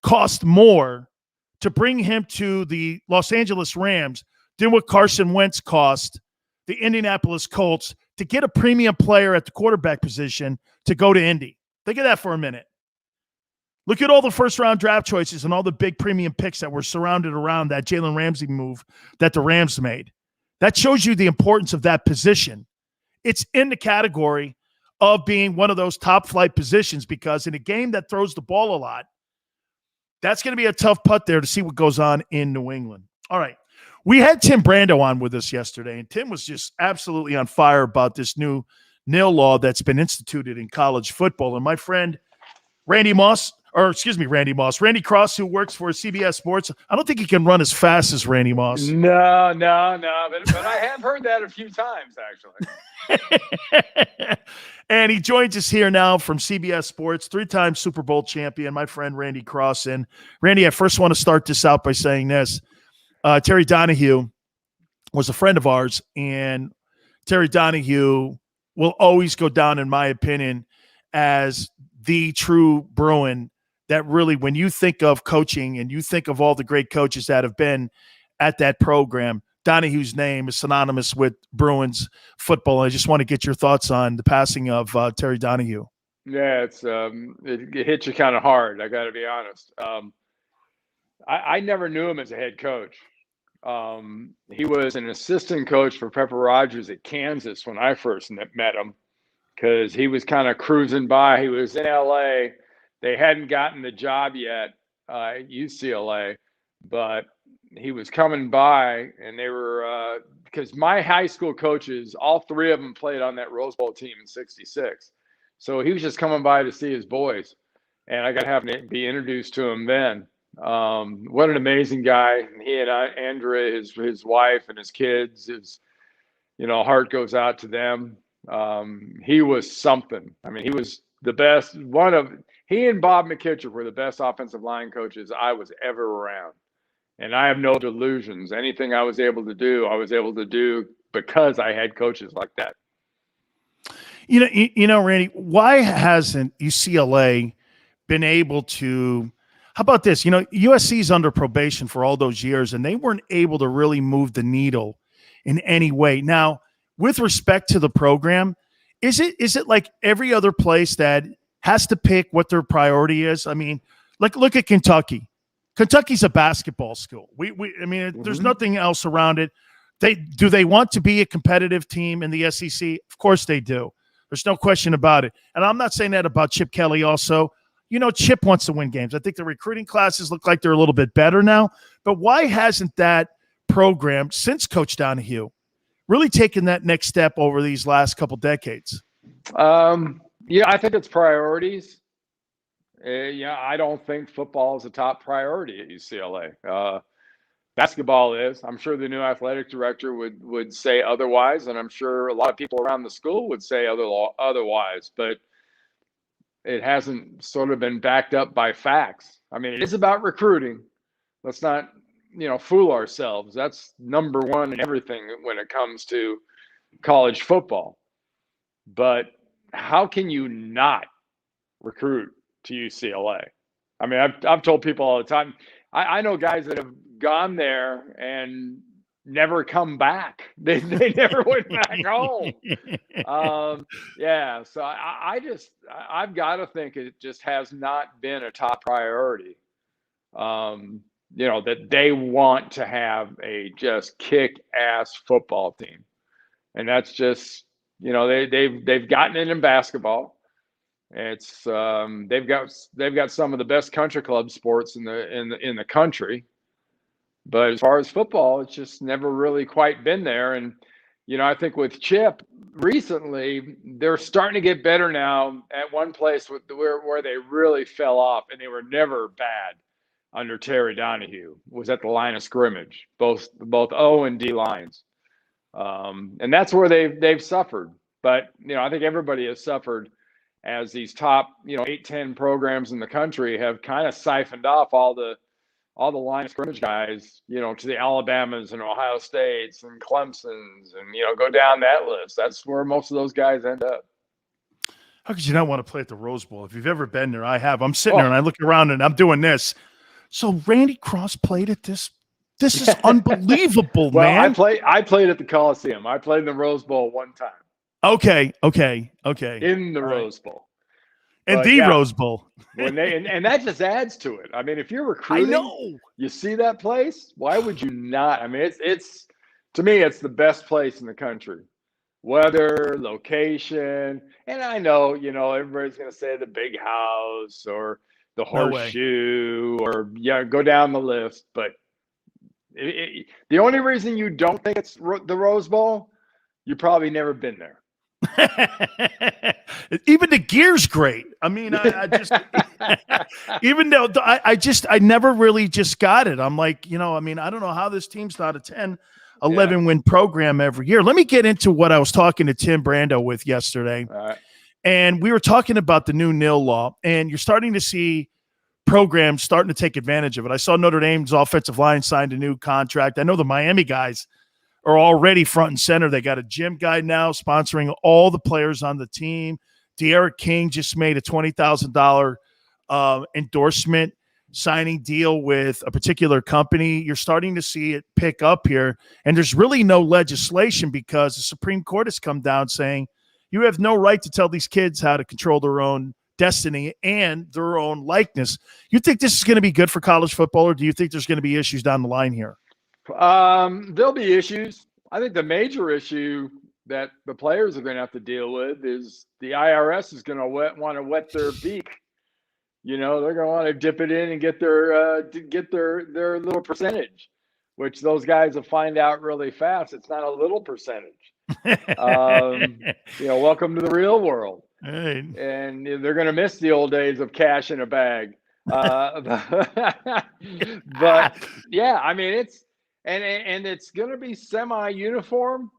cost more to bring him to the Los Angeles Rams than what Carson Wentz cost the Indianapolis Colts to get a premium player at the quarterback position to go to Indy. Think of that for a minute. Look at all the first-round draft choices and all the big premium picks that were surrounded around that Jalen Ramsey move that the Rams made. That shows you the importance of that position. It's in the category of being one of those top-flight positions because in a game that throws the ball a lot, that's going to be a tough putt there to see what goes on in New England. All right. We had Tim Brando on with us yesterday, and Tim was just absolutely on fire about this new nil law that's been instituted in college football. And my friend Randy Cross, who works for CBS Sports, I don't think he can run as fast as Randy Moss. No. But I have heard that a few times, actually. And he joins us here now from CBS Sports, 3-time Super Bowl champion, my friend Randy Cross. And Randy, I first want to start this out by saying this. Terry Donahue was a friend of ours, and Terry Donahue will always go down, in my opinion, as the true Bruin that really, when you think of coaching and you think of all the great coaches that have been at that program, Donahue's name is synonymous with Bruins football. I just want to get your thoughts on the passing of Terry Donahue. Yeah, it hits you kind of hard. I got to be honest. I never knew him as a head coach. He was an assistant coach for Pepper Rogers at Kansas when I first met him, because he was kind of cruising by. He was in LA. They hadn't gotten the job yet at UCLA, but he was coming by, and they were because my high school coaches, all three of them played on that Rose Bowl team in '66. So he was just coming by to see his boys, and I got to have to be introduced to him then. What an amazing guy. He and Andrea, his wife and his kids, his, heart goes out to them. He was something. I mean, he was the best. He and Bob McKittrick were the best offensive line coaches I was ever around. And I have no delusions. Anything I was able to do because I had coaches like that. Randy, why hasn't UCLA been able to, how about this? USC's under probation for all those years, and they weren't able to really move the needle in any way. Now, with respect to the program, is it like every other place that has to pick what their priority is? I mean, look at Kentucky. Kentucky's a basketball school. There's nothing else around it. Do they want to be a competitive team in the SEC? Of course they do. There's no question about it. And I'm not saying that about Chip Kelly also. Chip wants to win games. I think the recruiting classes look like they're a little bit better now. But why hasn't that program, since Coach Donahue, really taken that next step over these last couple decades? I think it's priorities. I don't think football is a top priority at UCLA. Basketball is. I'm sure the new athletic director would say otherwise, and I'm sure a lot of people around the school would say otherwise, but it hasn't sort of been backed up by facts. I mean, it is about recruiting. Let's not, fool ourselves. That's number one in everything when it comes to college football. But how can you not recruit to UCLA? I mean, I've told people all the time. I know guys that have gone there and never come back. They never went back home. So I've got to think it just has not been a top priority. That they want to have a just kick-ass football team, and that's just they've gotten it in basketball. It's they've got some of the best country club sports in the country, but as far as football, it's just never really quite been there. And I think with Chip recently, they're starting to get better now. At one place where they really fell off, and they were never bad under Terry Donahue, was at the line of scrimmage, both O and D lines, and that's where they've suffered. But I think everybody has suffered as these top 8-10 programs in the country have kind of siphoned off all the line of scrimmage guys, to the Alabamas and Ohio States and Clemsons, and go down that list. That's where most of those guys end up. How could you not want to play at the Rose Bowl? If you've ever been there, I have. I'm sitting there and I look around and I'm doing this. So Randy Cross played at this. This is unbelievable, man. I played at the Coliseum. I played in the Rose Bowl one time. Okay. In the Rose Bowl. And Rose Bowl. and that just adds to it. I mean, if you're recruiting, I know. You see that place, why would you not? I mean, it's to me, it's the best place in the country. Weather, location, and I know, everybody's going to say the big house or the horseshoe or go down the list. But the only reason you don't think it's the Rose Bowl, you've probably never been there. Even the gear's great. I mean, I just even though I never really just got it. I'm like, I mean, I don't know how this team's not a 10, 11 win program every year. Let me get into what I was talking to Tim Brando with yesterday. All right. And we were talking about the new nil law, and you're starting to see programs starting to take advantage of it. I saw Notre Dame's offensive line signed a new contract. I know the Miami guys are already front and center. They got a gym guy now sponsoring all the players on the team. De'Aaron King just made a $20,000 endorsement signing deal with a particular company. You're starting to see it pick up here, and there's really no legislation because the Supreme Court has come down saying you have no right to tell these kids how to control their own destiny and their own likeness. You think this is going to be good for college football, or do you think there's going to be issues down the line here? There'll be issues. I think the major issue that the players are going to have to deal with is the IRS is going to want to wet their beak. They're going to want to dip it in and get their little percentage, which those guys will find out really fast. It's not a little percentage. Welcome to the real world. Right. And they're going to miss the old days of cash in a bag. But yeah, I mean, it's going to be semi-uniform.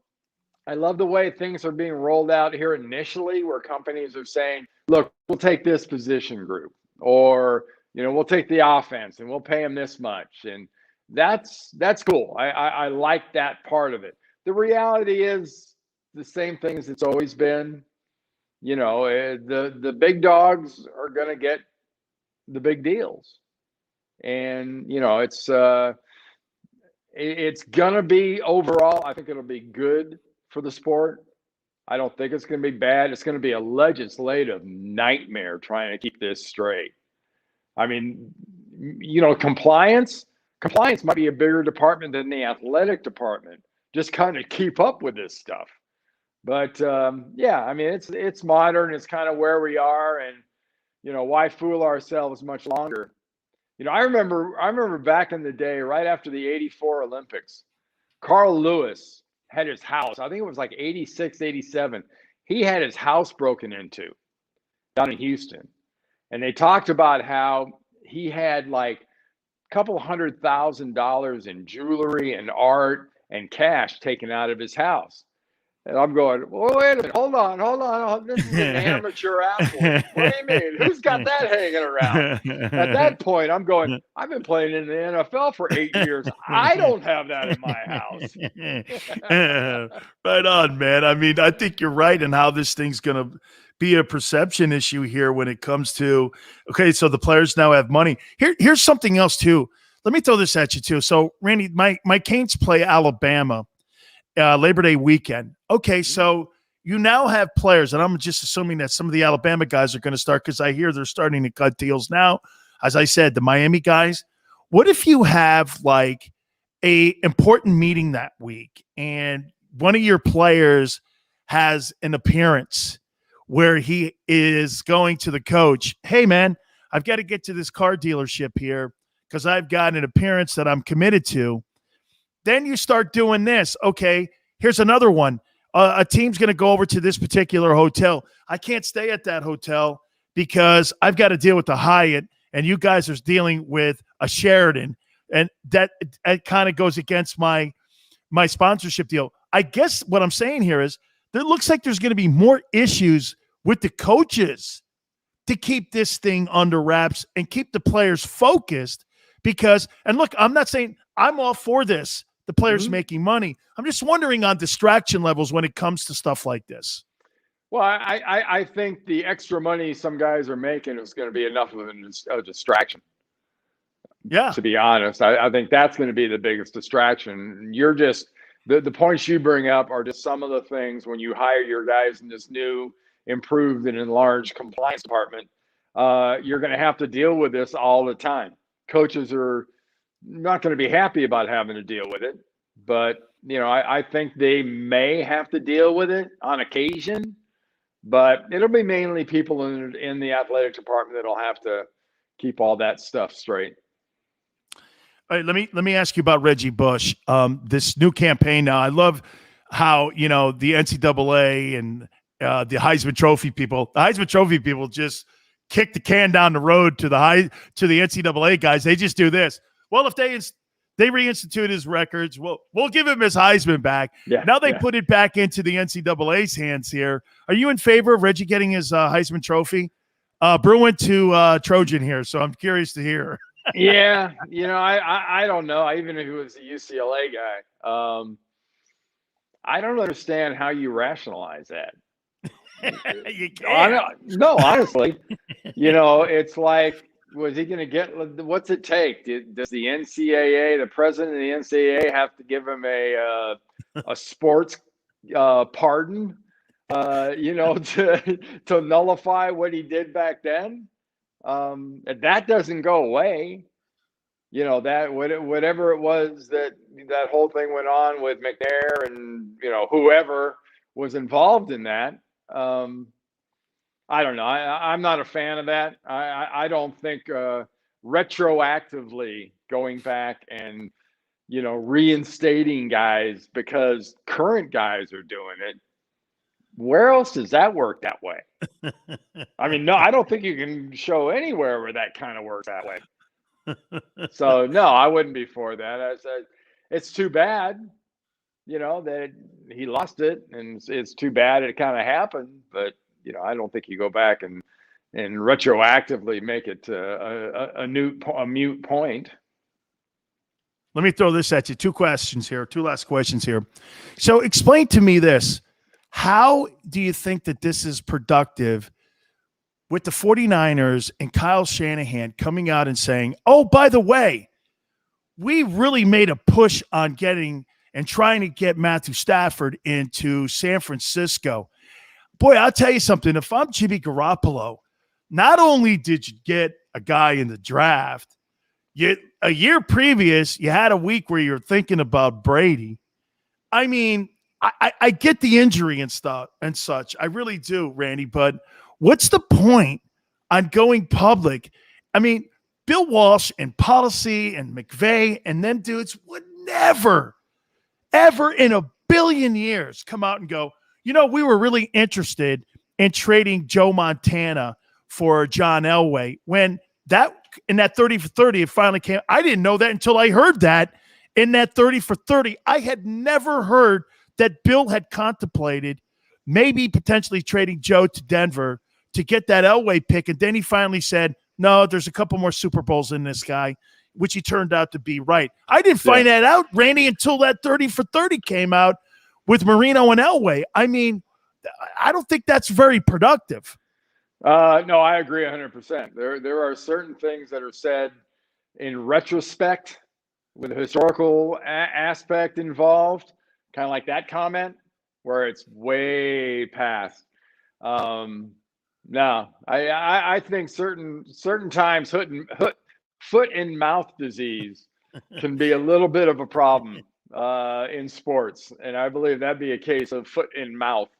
I love the way things are being rolled out here initially, where companies are saying, look, we'll take this position group, or, we'll take the offense and we'll pay them this much. And that's cool. I like that part of it. The reality is the same thing as it's always been. The big dogs are going to get the big deals. And, it's going to be overall, I think it'll be good for the sport. I don't think it's going to be bad. It's going to be a legislative nightmare trying to keep this straight. I mean, compliance might be a bigger department than the athletic department, just kind of keep up with this stuff. But yeah, I mean, it's modern. It's kind of where we are, and why fool ourselves much longer? I remember back in the day, right after the '84 Olympics, Carl Lewis had his house. I think it was like 86, 87. He had his house broken into down in Houston, and they talked about how he had like a couple $100,000 in jewelry and art and cash taken out of his house. And I'm going, well, wait a minute, hold on. This is an amateur athlete. What do you mean? Who's got that hanging around? At that point, I'm going, I've been playing in the NFL for 8 years. I don't have that in my house. Right on, man. I mean, I think you're right in how this thing's going to be a perception issue here when it comes to, okay, so the players now have money. Here's something else, too. Let me throw this at you, too. So, Randy, my Canes play Alabama Labor Day weekend. Okay, so you now have players, and I'm just assuming that some of the Alabama guys are going to start because I hear they're starting to cut deals now. As I said, the Miami guys. What if you have like a important meeting that week and one of your players has an appearance where he is going to the coach, hey, man, I've got to get to this car dealership here because I've got an appearance that I'm committed to. Then you start doing this. Okay, here's another one. A team's going to go over to this particular hotel. I can't stay at that hotel because I've got to deal with the Hyatt, and you guys are dealing with a Sheraton, and that kind of goes against my sponsorship deal. I guess what I'm saying here is it looks like there's going to be more issues with the coaches to keep this thing under wraps and keep the players focused because, and look, I'm not saying I'm all for this, the players making money. I'm just wondering on distraction levels when it comes to stuff like this. Well, I think the extra money some guys are making is going to be enough of a distraction. Yeah. To be honest, I think that's going to be the biggest distraction. You're just, the points you bring up are just some of the things when you hire your guys in this new, improved and enlarged compliance department, you're going to have to deal with this all the time. Coaches are not going to be happy about having to deal with it, but I think they may have to deal with it on occasion, but it'll be mainly people in the athletic department that'll have to keep all that stuff straight. All right, let me ask you about Reggie Bush. This new campaign now, I love how the NCAA and the Heisman Trophy people. The Heisman Trophy people just kick the can down the road to the NCAA guys. They just do this. Well, if they reinstitute his records, we'll give him his Heisman back. Yeah, now they put it back into the NCAA's hands here. Are you in favor of Reggie getting his Heisman Trophy? Bruin to Trojan here, so I'm curious to hear. Yeah, I don't know. Even if he was a UCLA guy, I don't understand how you rationalize that. You can't. No, honestly, it's like, was he going to get? What's it take? Does the NCAA, the president of the NCAA, have to give him a sports pardon? To nullify what he did back then? That doesn't go away. That whatever it was that whole thing went on with McNair and whoever was involved in that. I don't know. I'm not a fan of that. I don't think retroactively going back and reinstating guys because current guys are doing it. Where else does that work that way? I mean, no, I don't think you can show anywhere where that kind of works that way. So no, I wouldn't be for that. I said it's too bad, that he lost it, and it's too bad it kind of happened. But I don't think you go back and retroactively make it a mute point. Let me throw this at you. Two last questions here. So explain to me this. How do you think that this is productive with the 49ers and Kyle Shanahan coming out and saying, oh, by the way, we really made a push on getting and trying to get Matthew Stafford into San Francisco. Boy, I'll tell you something. If I'm Jimmy Garoppolo, not only did you get a guy in the draft, a year previous, you had a week where you're thinking about Brady. I mean, I get the injury and stuff and such. I really do, Randy. But what's the point on going public? I mean, Bill Walsh and Policy and McVay and them dudes would never, ever in a billion years come out and go, we were really interested in trading Joe Montana for John Elway. When in that 30 for 30, it finally came. I didn't know that until I heard that in that 30 for 30. I had never heard that Bill had contemplated maybe potentially trading Joe to Denver to get that Elway pick. And then he finally said, no, there's a couple more Super Bowls in this guy, which he turned out to be right. I didn't find that out, Randy, until that 30 for 30 came out with Marino and Elway. I mean, I don't think that's very productive. No, I agree 100%. There are certain things that are said in retrospect with a historical aspect involved, kind of like that comment where it's way past. No, I think certain times foot and mouth disease can be a little bit of a problem in sports, and I believe that'd be a case of foot in mouth,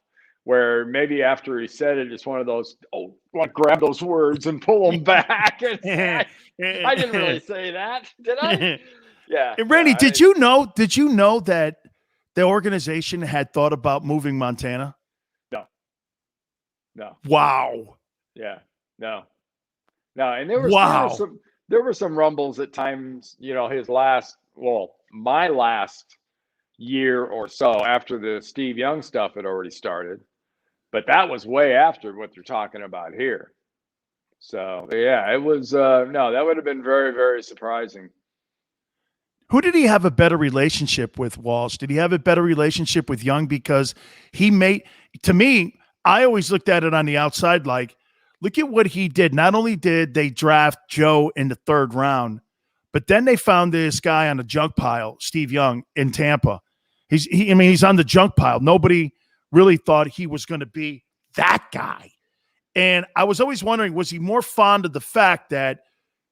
where maybe after he said it, it's one of those, grab those words and pull them back. I didn't really say that, did I? Yeah. And Randy, did you know that the organization had thought about moving Montana? No. Wow. Yeah. No. And there were some rumbles at times, my last year or so after the Steve Young stuff had already started, but that was way after what you're talking about here. So yeah, it was, that would have been very, very surprising. Who did he have a better relationship with, Walsh? Did he have a better relationship with Young? Because to me, I always looked at it on the outside like, look at what he did. Not only did they draft Joe in the third round, but then they found this guy on the junk pile, Steve Young, in Tampa. He's on the junk pile. Nobody really thought he was going to be that guy. And I was always wondering, was he more fond of the fact that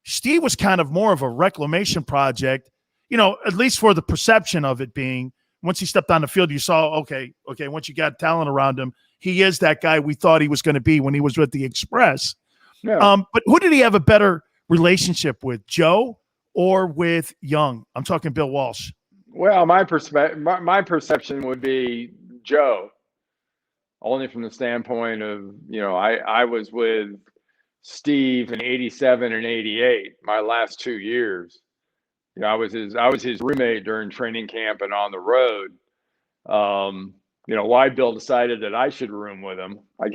Steve was kind of more of a reclamation project, at least for the perception of it being, once he stepped on the field, you saw, okay, once you got talent around him, he is that guy we thought he was going to be when he was with the Express. Yeah. But who did he have a better relationship with, Joe or with Young? I'm talking Bill Walsh. Well, my perception would be Joe. only from the standpoint of, I was with Steve in 87 and 88, my last 2 years. I was his roommate during training camp and on the road. Why Bill decided that I should room with him. I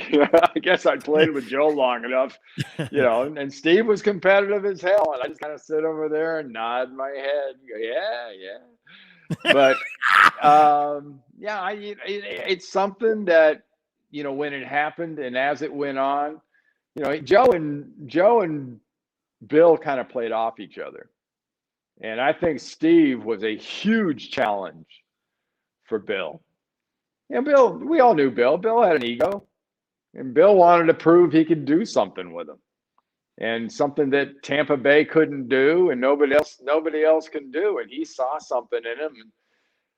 guess I played with Joe long enough, and Steve was competitive as hell. And I just kind of sit over there and nod my head. And go, yeah. But, it's something that, when it happened and as it went on, Joe and Bill kind of played off each other. And I think Steve was a huge challenge for Bill. Bill, we all knew Bill. Bill had an ego, and Bill wanted to prove he could do something with him, and something that Tampa Bay couldn't do, and nobody else can do. And he saw something in him. And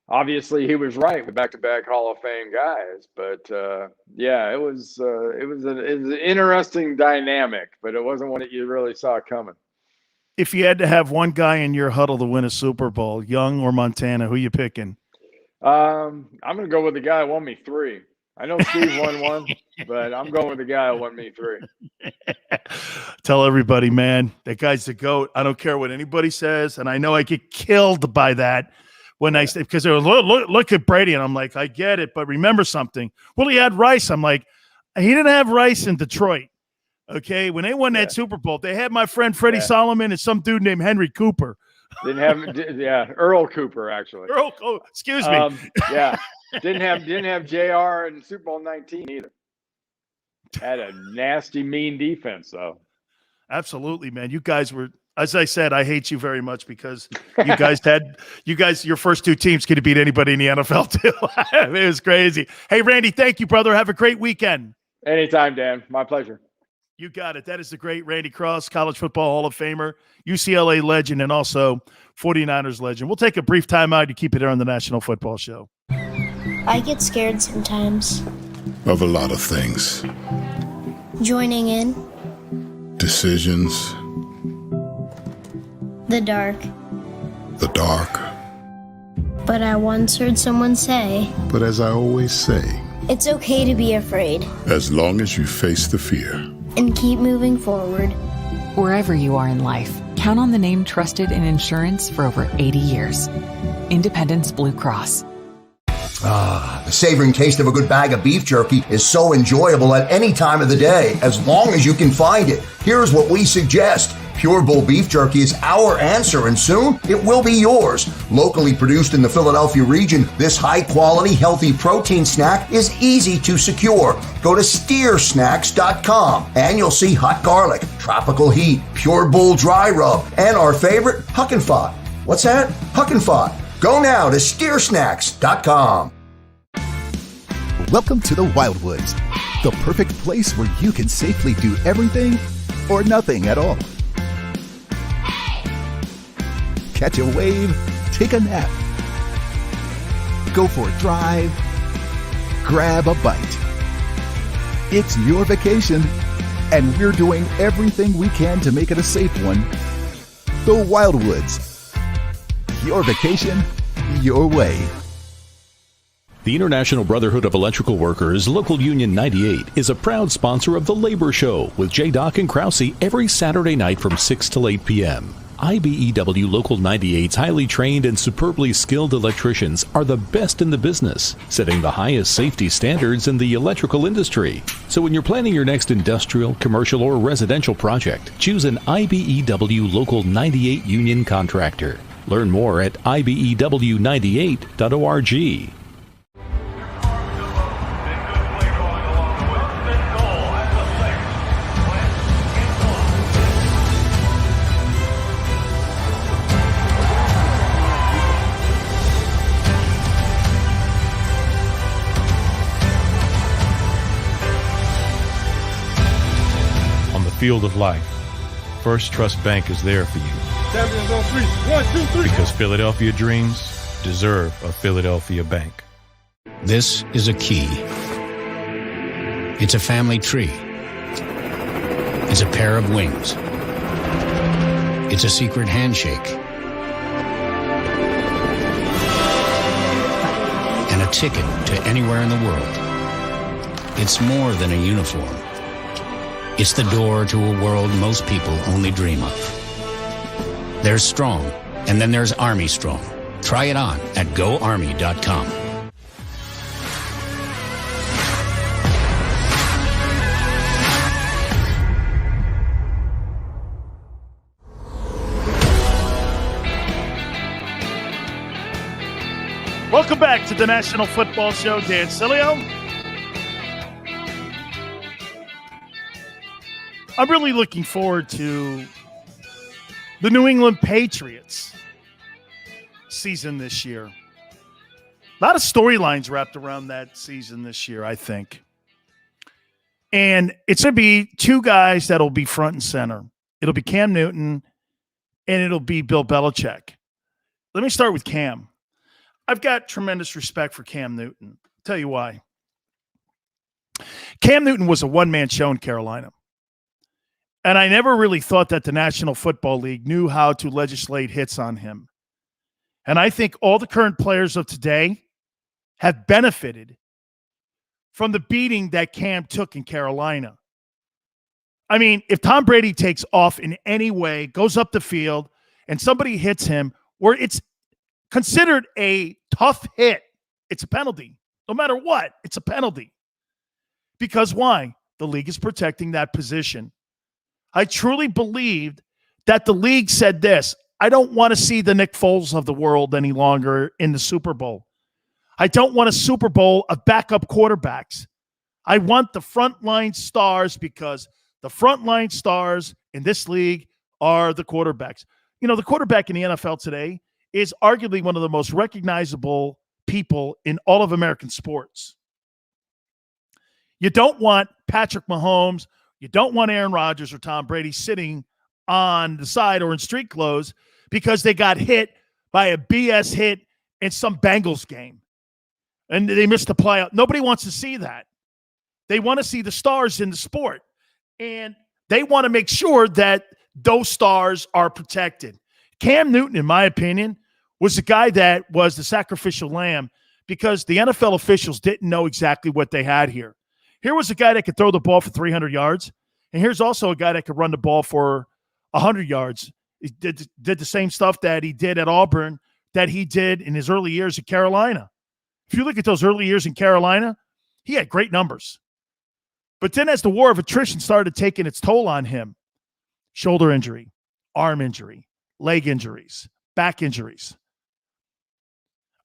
obviously, he was right with back-to-back Hall of Fame guys. But it was an interesting dynamic, but it wasn't one that you really saw coming. If you had to have one guy in your huddle to win a Super Bowl, Young or Montana, who you picking? I'm going to go with the guy who won me 3. I know Steve won 1, but I'm going with the guy who won me 3. Tell everybody, man, that guy's the GOAT. I don't care what anybody says, and I know I get killed by that when I say, because they're look at Brady, and I'm like, I get it, but remember something. Well, he had Rice. I'm like, he didn't have Rice in Detroit. Okay, when they won that Super Bowl, they had my friend Freddie Solomon and some dude named Henry Cooper. Didn't have Earl Cooper, actually. Excuse me. Didn't have JR in Super Bowl 19 either. Had a nasty, mean defense, though. Absolutely, man. You guys were, as I said, I hate you very much because you guys, your first 2 teams could have beat anybody in the NFL too. It was crazy. Hey, Randy, thank you, brother. Have a great weekend. Anytime, Dan. My pleasure. You got it. That is the great Randy Cross, College Football Hall of Famer, UCLA legend, and also 49ers legend. We'll take a brief timeout to keep it here on the National Football Show. I get scared sometimes. Of a lot of things. Joining in. Decisions. The dark. The dark. But I once heard someone say, But as I always say, it's okay to be afraid. As long as you face the fear. And keep moving forward. Wherever you are in life, count on the name trusted in insurance for over 80 years. Independence Blue Cross. The savoring taste of a good bag of beef jerky is so enjoyable at any time of the day, as long as you can find it. Here's what we suggest. Pure Bull Beef Jerky is our answer, and soon it will be yours. Locally produced in the Philadelphia region, this high-quality, healthy protein snack is easy to secure. Go to steersnacks.com, and you'll see hot garlic, tropical heat, Pure Bull dry rub, and our favorite, Huck and Fod. What's that? Huck and Fod. Go now to steersnacks.com. Welcome to the Wildwoods, the perfect place where you can safely do everything or nothing at all. Catch a wave, take a nap, go for a drive, grab a bite. It's your vacation, and we're doing everything we can to make it a safe one. The Wildwoods. Your vacation, your way. The International Brotherhood of Electrical Workers, Local Union 98, is a proud sponsor of The Labor Show with J. and Krause every Saturday night from 6 till 8 p.m. IBEW Local 98's highly trained and superbly skilled electricians are the best in the business, setting the highest safety standards in the electrical industry. So when you're planning your next industrial, commercial, or residential project, choose an IBEW Local 98 union contractor. Learn more at IBEW98.org. Field of life, First Trust Bank is there for you. Champions on 3. 1, 2, 3. Because Philadelphia dreams deserve a Philadelphia bank. This is a key. It's a family tree. It's a pair of wings. It's a secret handshake. And a ticket to anywhere in the world. It's more than a uniform. It's the door to a world most people only dream of. There's Strong, and then there's Army Strong. Try it on at GoArmy.com. Welcome back to the National Football Show. Dan Sileo. I'm really looking forward to the New England Patriots season this year. A lot of storylines wrapped around that season this year, I think. And it's going to be two guys that will be front and center. It'll be Cam Newton and it'll be Bill Belichick. Let me start with Cam. I've got tremendous respect for Cam Newton. I'll tell you why. Cam Newton was a one-man show in Carolina. And I never really thought that the National Football League knew how to legislate hits on him. And I think all the current players of today have benefited from the beating that Cam took in Carolina. I mean, if Tom Brady takes off in any way, goes up the field, and somebody hits him, where it's considered a tough hit, it's a penalty. No matter what, it's a penalty. Because why? The league is protecting that position. I truly believed that the league said this: I don't want to see the Nick Foles of the world any longer in the Super Bowl. I don't want a Super Bowl of backup quarterbacks. I want the frontline stars, because the frontline stars in this league are the quarterbacks. You know, the quarterback in the NFL today is arguably one of the most recognizable people in all of American sports. You don't want Patrick Mahomes, you don't want Aaron Rodgers or Tom Brady sitting on the side or in street clothes because they got hit by a BS hit in some Bengals game and they missed the playoff. Nobody wants to see that. They want to see the stars in the sport, and they want to make sure that those stars are protected. Cam Newton, in my opinion, was the guy that was the sacrificial lamb because the NFL officials didn't know exactly what they had here. Here was a guy that could throw the ball for 300 yards, and here's also a guy that could run the ball for 100 yards. He did the same stuff that he did at Auburn that he did in his early years at Carolina. If you look at those early years in Carolina, he had great numbers. But then as the war of attrition started taking its toll on him, shoulder injury, arm injury, leg injuries, back injuries.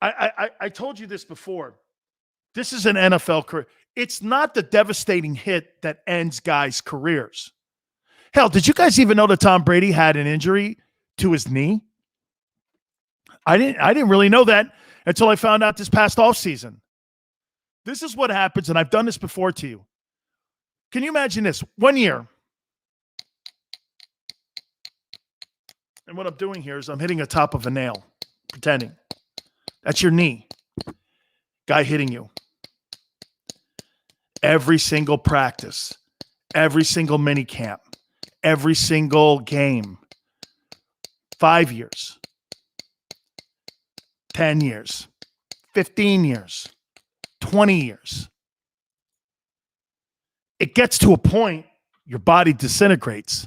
I told you this before. This is an NFL career. It's not the devastating hit that ends guys' careers. Hell, did you guys even know that Tom Brady had an injury to his knee? I didn't really know that until I found out this past offseason. This is what happens, and I've done this before to you. Can you imagine this? 1 year. And what I'm doing here is I'm hitting the top of a nail, pretending. That's your knee. Guy hitting you. Every single practice, every single mini camp, every single game. 5 years, 10 years, 15 years, 20 years. It gets to a point your body disintegrates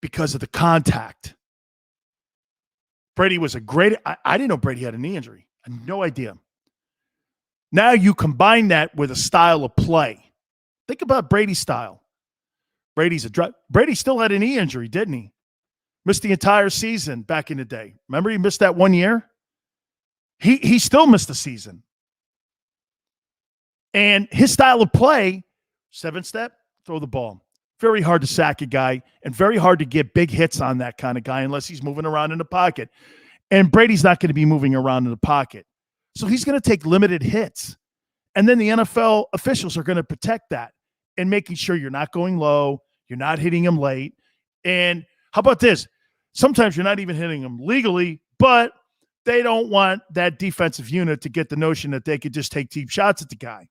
because of the contact. Brady was a great, I didn't know Brady had a knee injury. I had no idea. Now you combine that with a style of play. Think about Brady's style. Brady still had a knee injury, didn't he? Missed the entire season back in the day. Remember he missed that 1 year? He still missed the season. And his style of play, 7-step, throw the ball. Very hard to sack a guy and very hard to get big hits on that kind of guy unless he's moving around in the pocket. And Brady's not going to be moving around in the pocket. So he's going to take limited hits. And then the NFL officials are going to protect that and making sure you're not going low, you're not hitting him late. And how about this? Sometimes you're not even hitting him legally, but they don't want that defensive unit to get the notion that they could just take deep shots at the guy.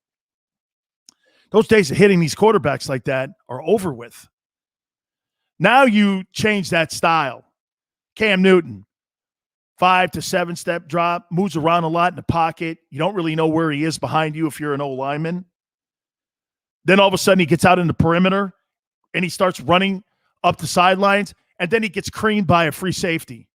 Those days of hitting these quarterbacks like that are over with. Now you change that style. Cam Newton, 5 to 7-step drop, moves around a lot in the pocket. You don't really know where he is behind you if you're an O lineman. Then all of a sudden he gets out in the perimeter and he starts running up the sidelines, and then he gets creamed by a free safety.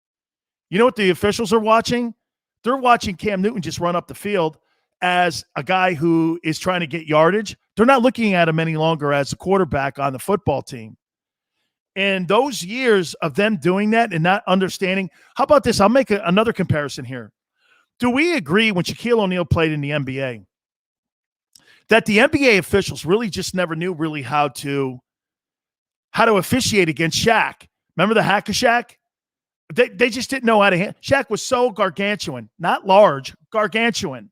You know what the officials are watching? They're watching Cam Newton just run up the field as a guy who is trying to get yardage. They're not looking at him any longer as a quarterback on the football team. And those years of them doing that and not understanding, how about this? I'll make another comparison here. Do we agree when Shaquille O'Neal played in the NBA that the NBA officials really just never knew really how to officiate against Shaq? Remember the hack of Shaq? They just didn't know how to Shaq was so gargantuan, not large, gargantuan,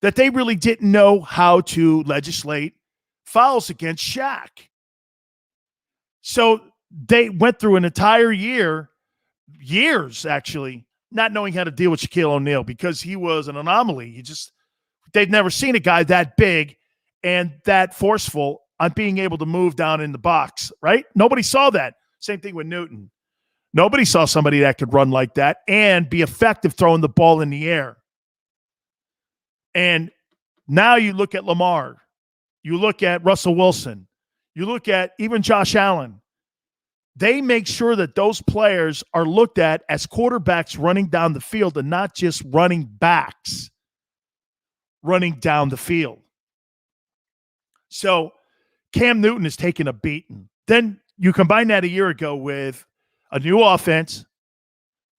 that they really didn't know how to legislate fouls against Shaq. So they went through an entire years actually, not knowing how to deal with Shaquille O'Neal because he was an anomaly. They'd never seen a guy that big and that forceful on being able to move down in the box, right? Nobody saw that. Same thing with Newton. Nobody saw somebody that could run like that and be effective throwing the ball in the air. And now you look at Lamar, you look at Russell Wilson, you look at even Josh Allen. They make sure that those players are looked at as quarterbacks running down the field and not just running backs running down the field. So Cam Newton is taking a beating. Then you combine that a year ago with a new offense,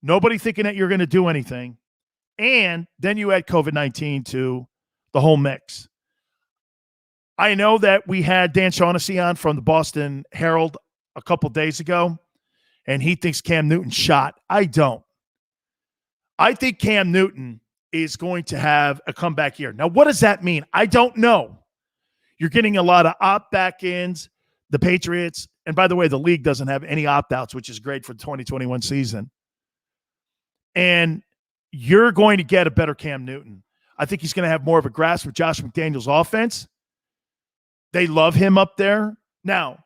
nobody thinking that you're going to do anything, and then you add COVID-19 to the whole mix. I know that we had Dan Shaughnessy on from the Boston Herald a couple days ago, and he thinks Cam Newton shot. I don't. I think Cam Newton is going to have a comeback year. Now, what does that mean? I don't know. You're getting a lot of opt-back-ins. The Patriots, and by the way, the league doesn't have any opt-outs, which is great for the 2021 season. And you're going to get a better Cam Newton. I think he's going to have more of a grasp with Josh McDaniels' offense. They love him up there. Now,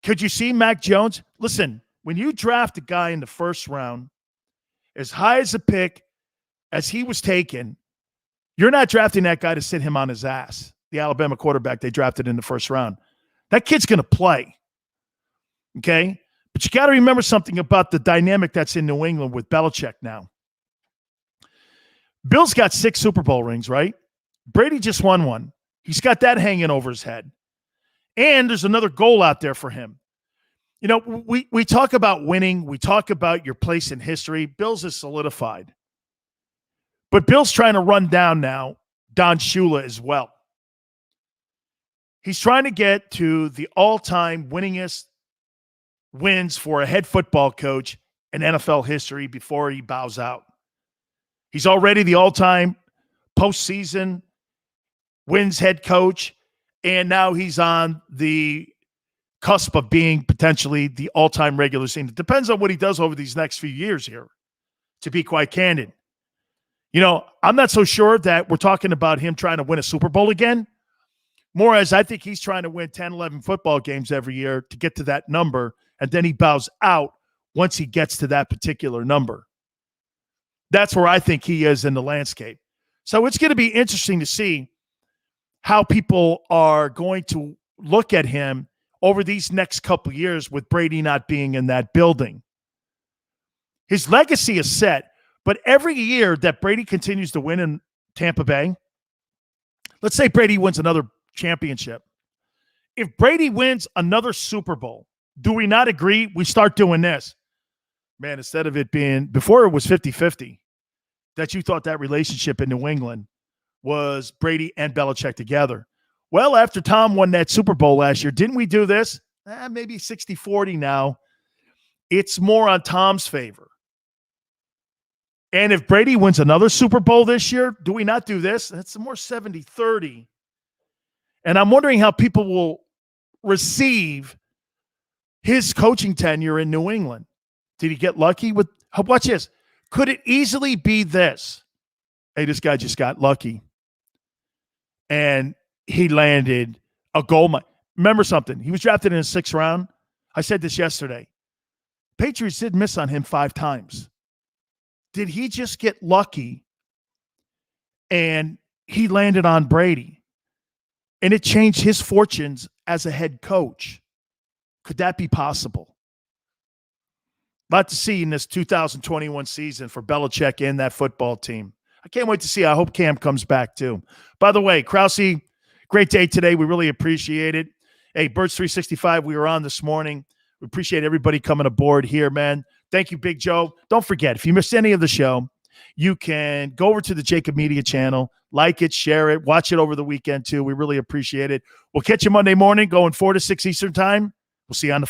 could you see Mac Jones? Listen, when you draft a guy in the first round, as high as a pick as he was taken, you're not drafting that guy to sit him on his ass, the Alabama quarterback they drafted in the first round. That kid's going to play, okay? But you got to remember something about the dynamic that's in New England with Belichick now. Bill's got 6 Super Bowl rings, right? Brady just won one. He's got that hanging over his head. And there's another goal out there for him. You know, we talk about winning. We talk about your place in history. Bill's is solidified. But Bill's trying to run down now Don Shula as well. He's trying to get to the all-time winningest wins for a head football coach in NFL history before he bows out. He's already the all-time postseason wins head coach, and now he's on the cusp of being potentially the all-time regular season. It depends on what he does over these next few years here, to be quite candid. You know, I'm not so sure that we're talking about him trying to win a Super Bowl again. More as I think he's trying to win 10, 11 football games every year to get to that number, and then he bows out once he gets to that particular number. That's where I think he is in the landscape. So it's going to be interesting to see how people are going to look at him over these next couple of years with Brady not being in that building. His legacy is set, but every year that Brady continues to win in Tampa Bay, let's say Brady wins another championship. If Brady wins another Super Bowl, do we not agree we start doing this? Man, instead of it being, before it was 50-50, that you thought that relationship in New England was Brady and Belichick together. Well, after Tom won that Super Bowl last year, didn't we do this? Maybe 60-40 now. It's more on Tom's favor. And if Brady wins another Super Bowl this year, do we not do this? It's more 70-30. And I'm wondering how people will receive his coaching tenure in New England. Did he get lucky with – watch this. Could it easily be this? Hey, this guy just got lucky. And he landed a gold mine. Remember something. He was drafted in the 6th round. I said this yesterday. Patriots did miss on him 5 times. Did he just get lucky and he landed on Brady? and it changed his fortunes as a head coach. Could that be possible? A lot to see in this 2021 season for Belichick and that football team. I can't wait to see. I hope Cam comes back too. By the way, Krause, great day today. We really appreciate it. Hey, Birds 365, we were on this morning. We appreciate everybody coming aboard here, man. Thank you, Big Joe. Don't forget, if you missed any of the show, you can go over to the JAKIB Media channel, like it, share it, watch it over the weekend too. We really appreciate it. We'll catch you Monday morning going 4 to 6 Eastern time. We'll see you on the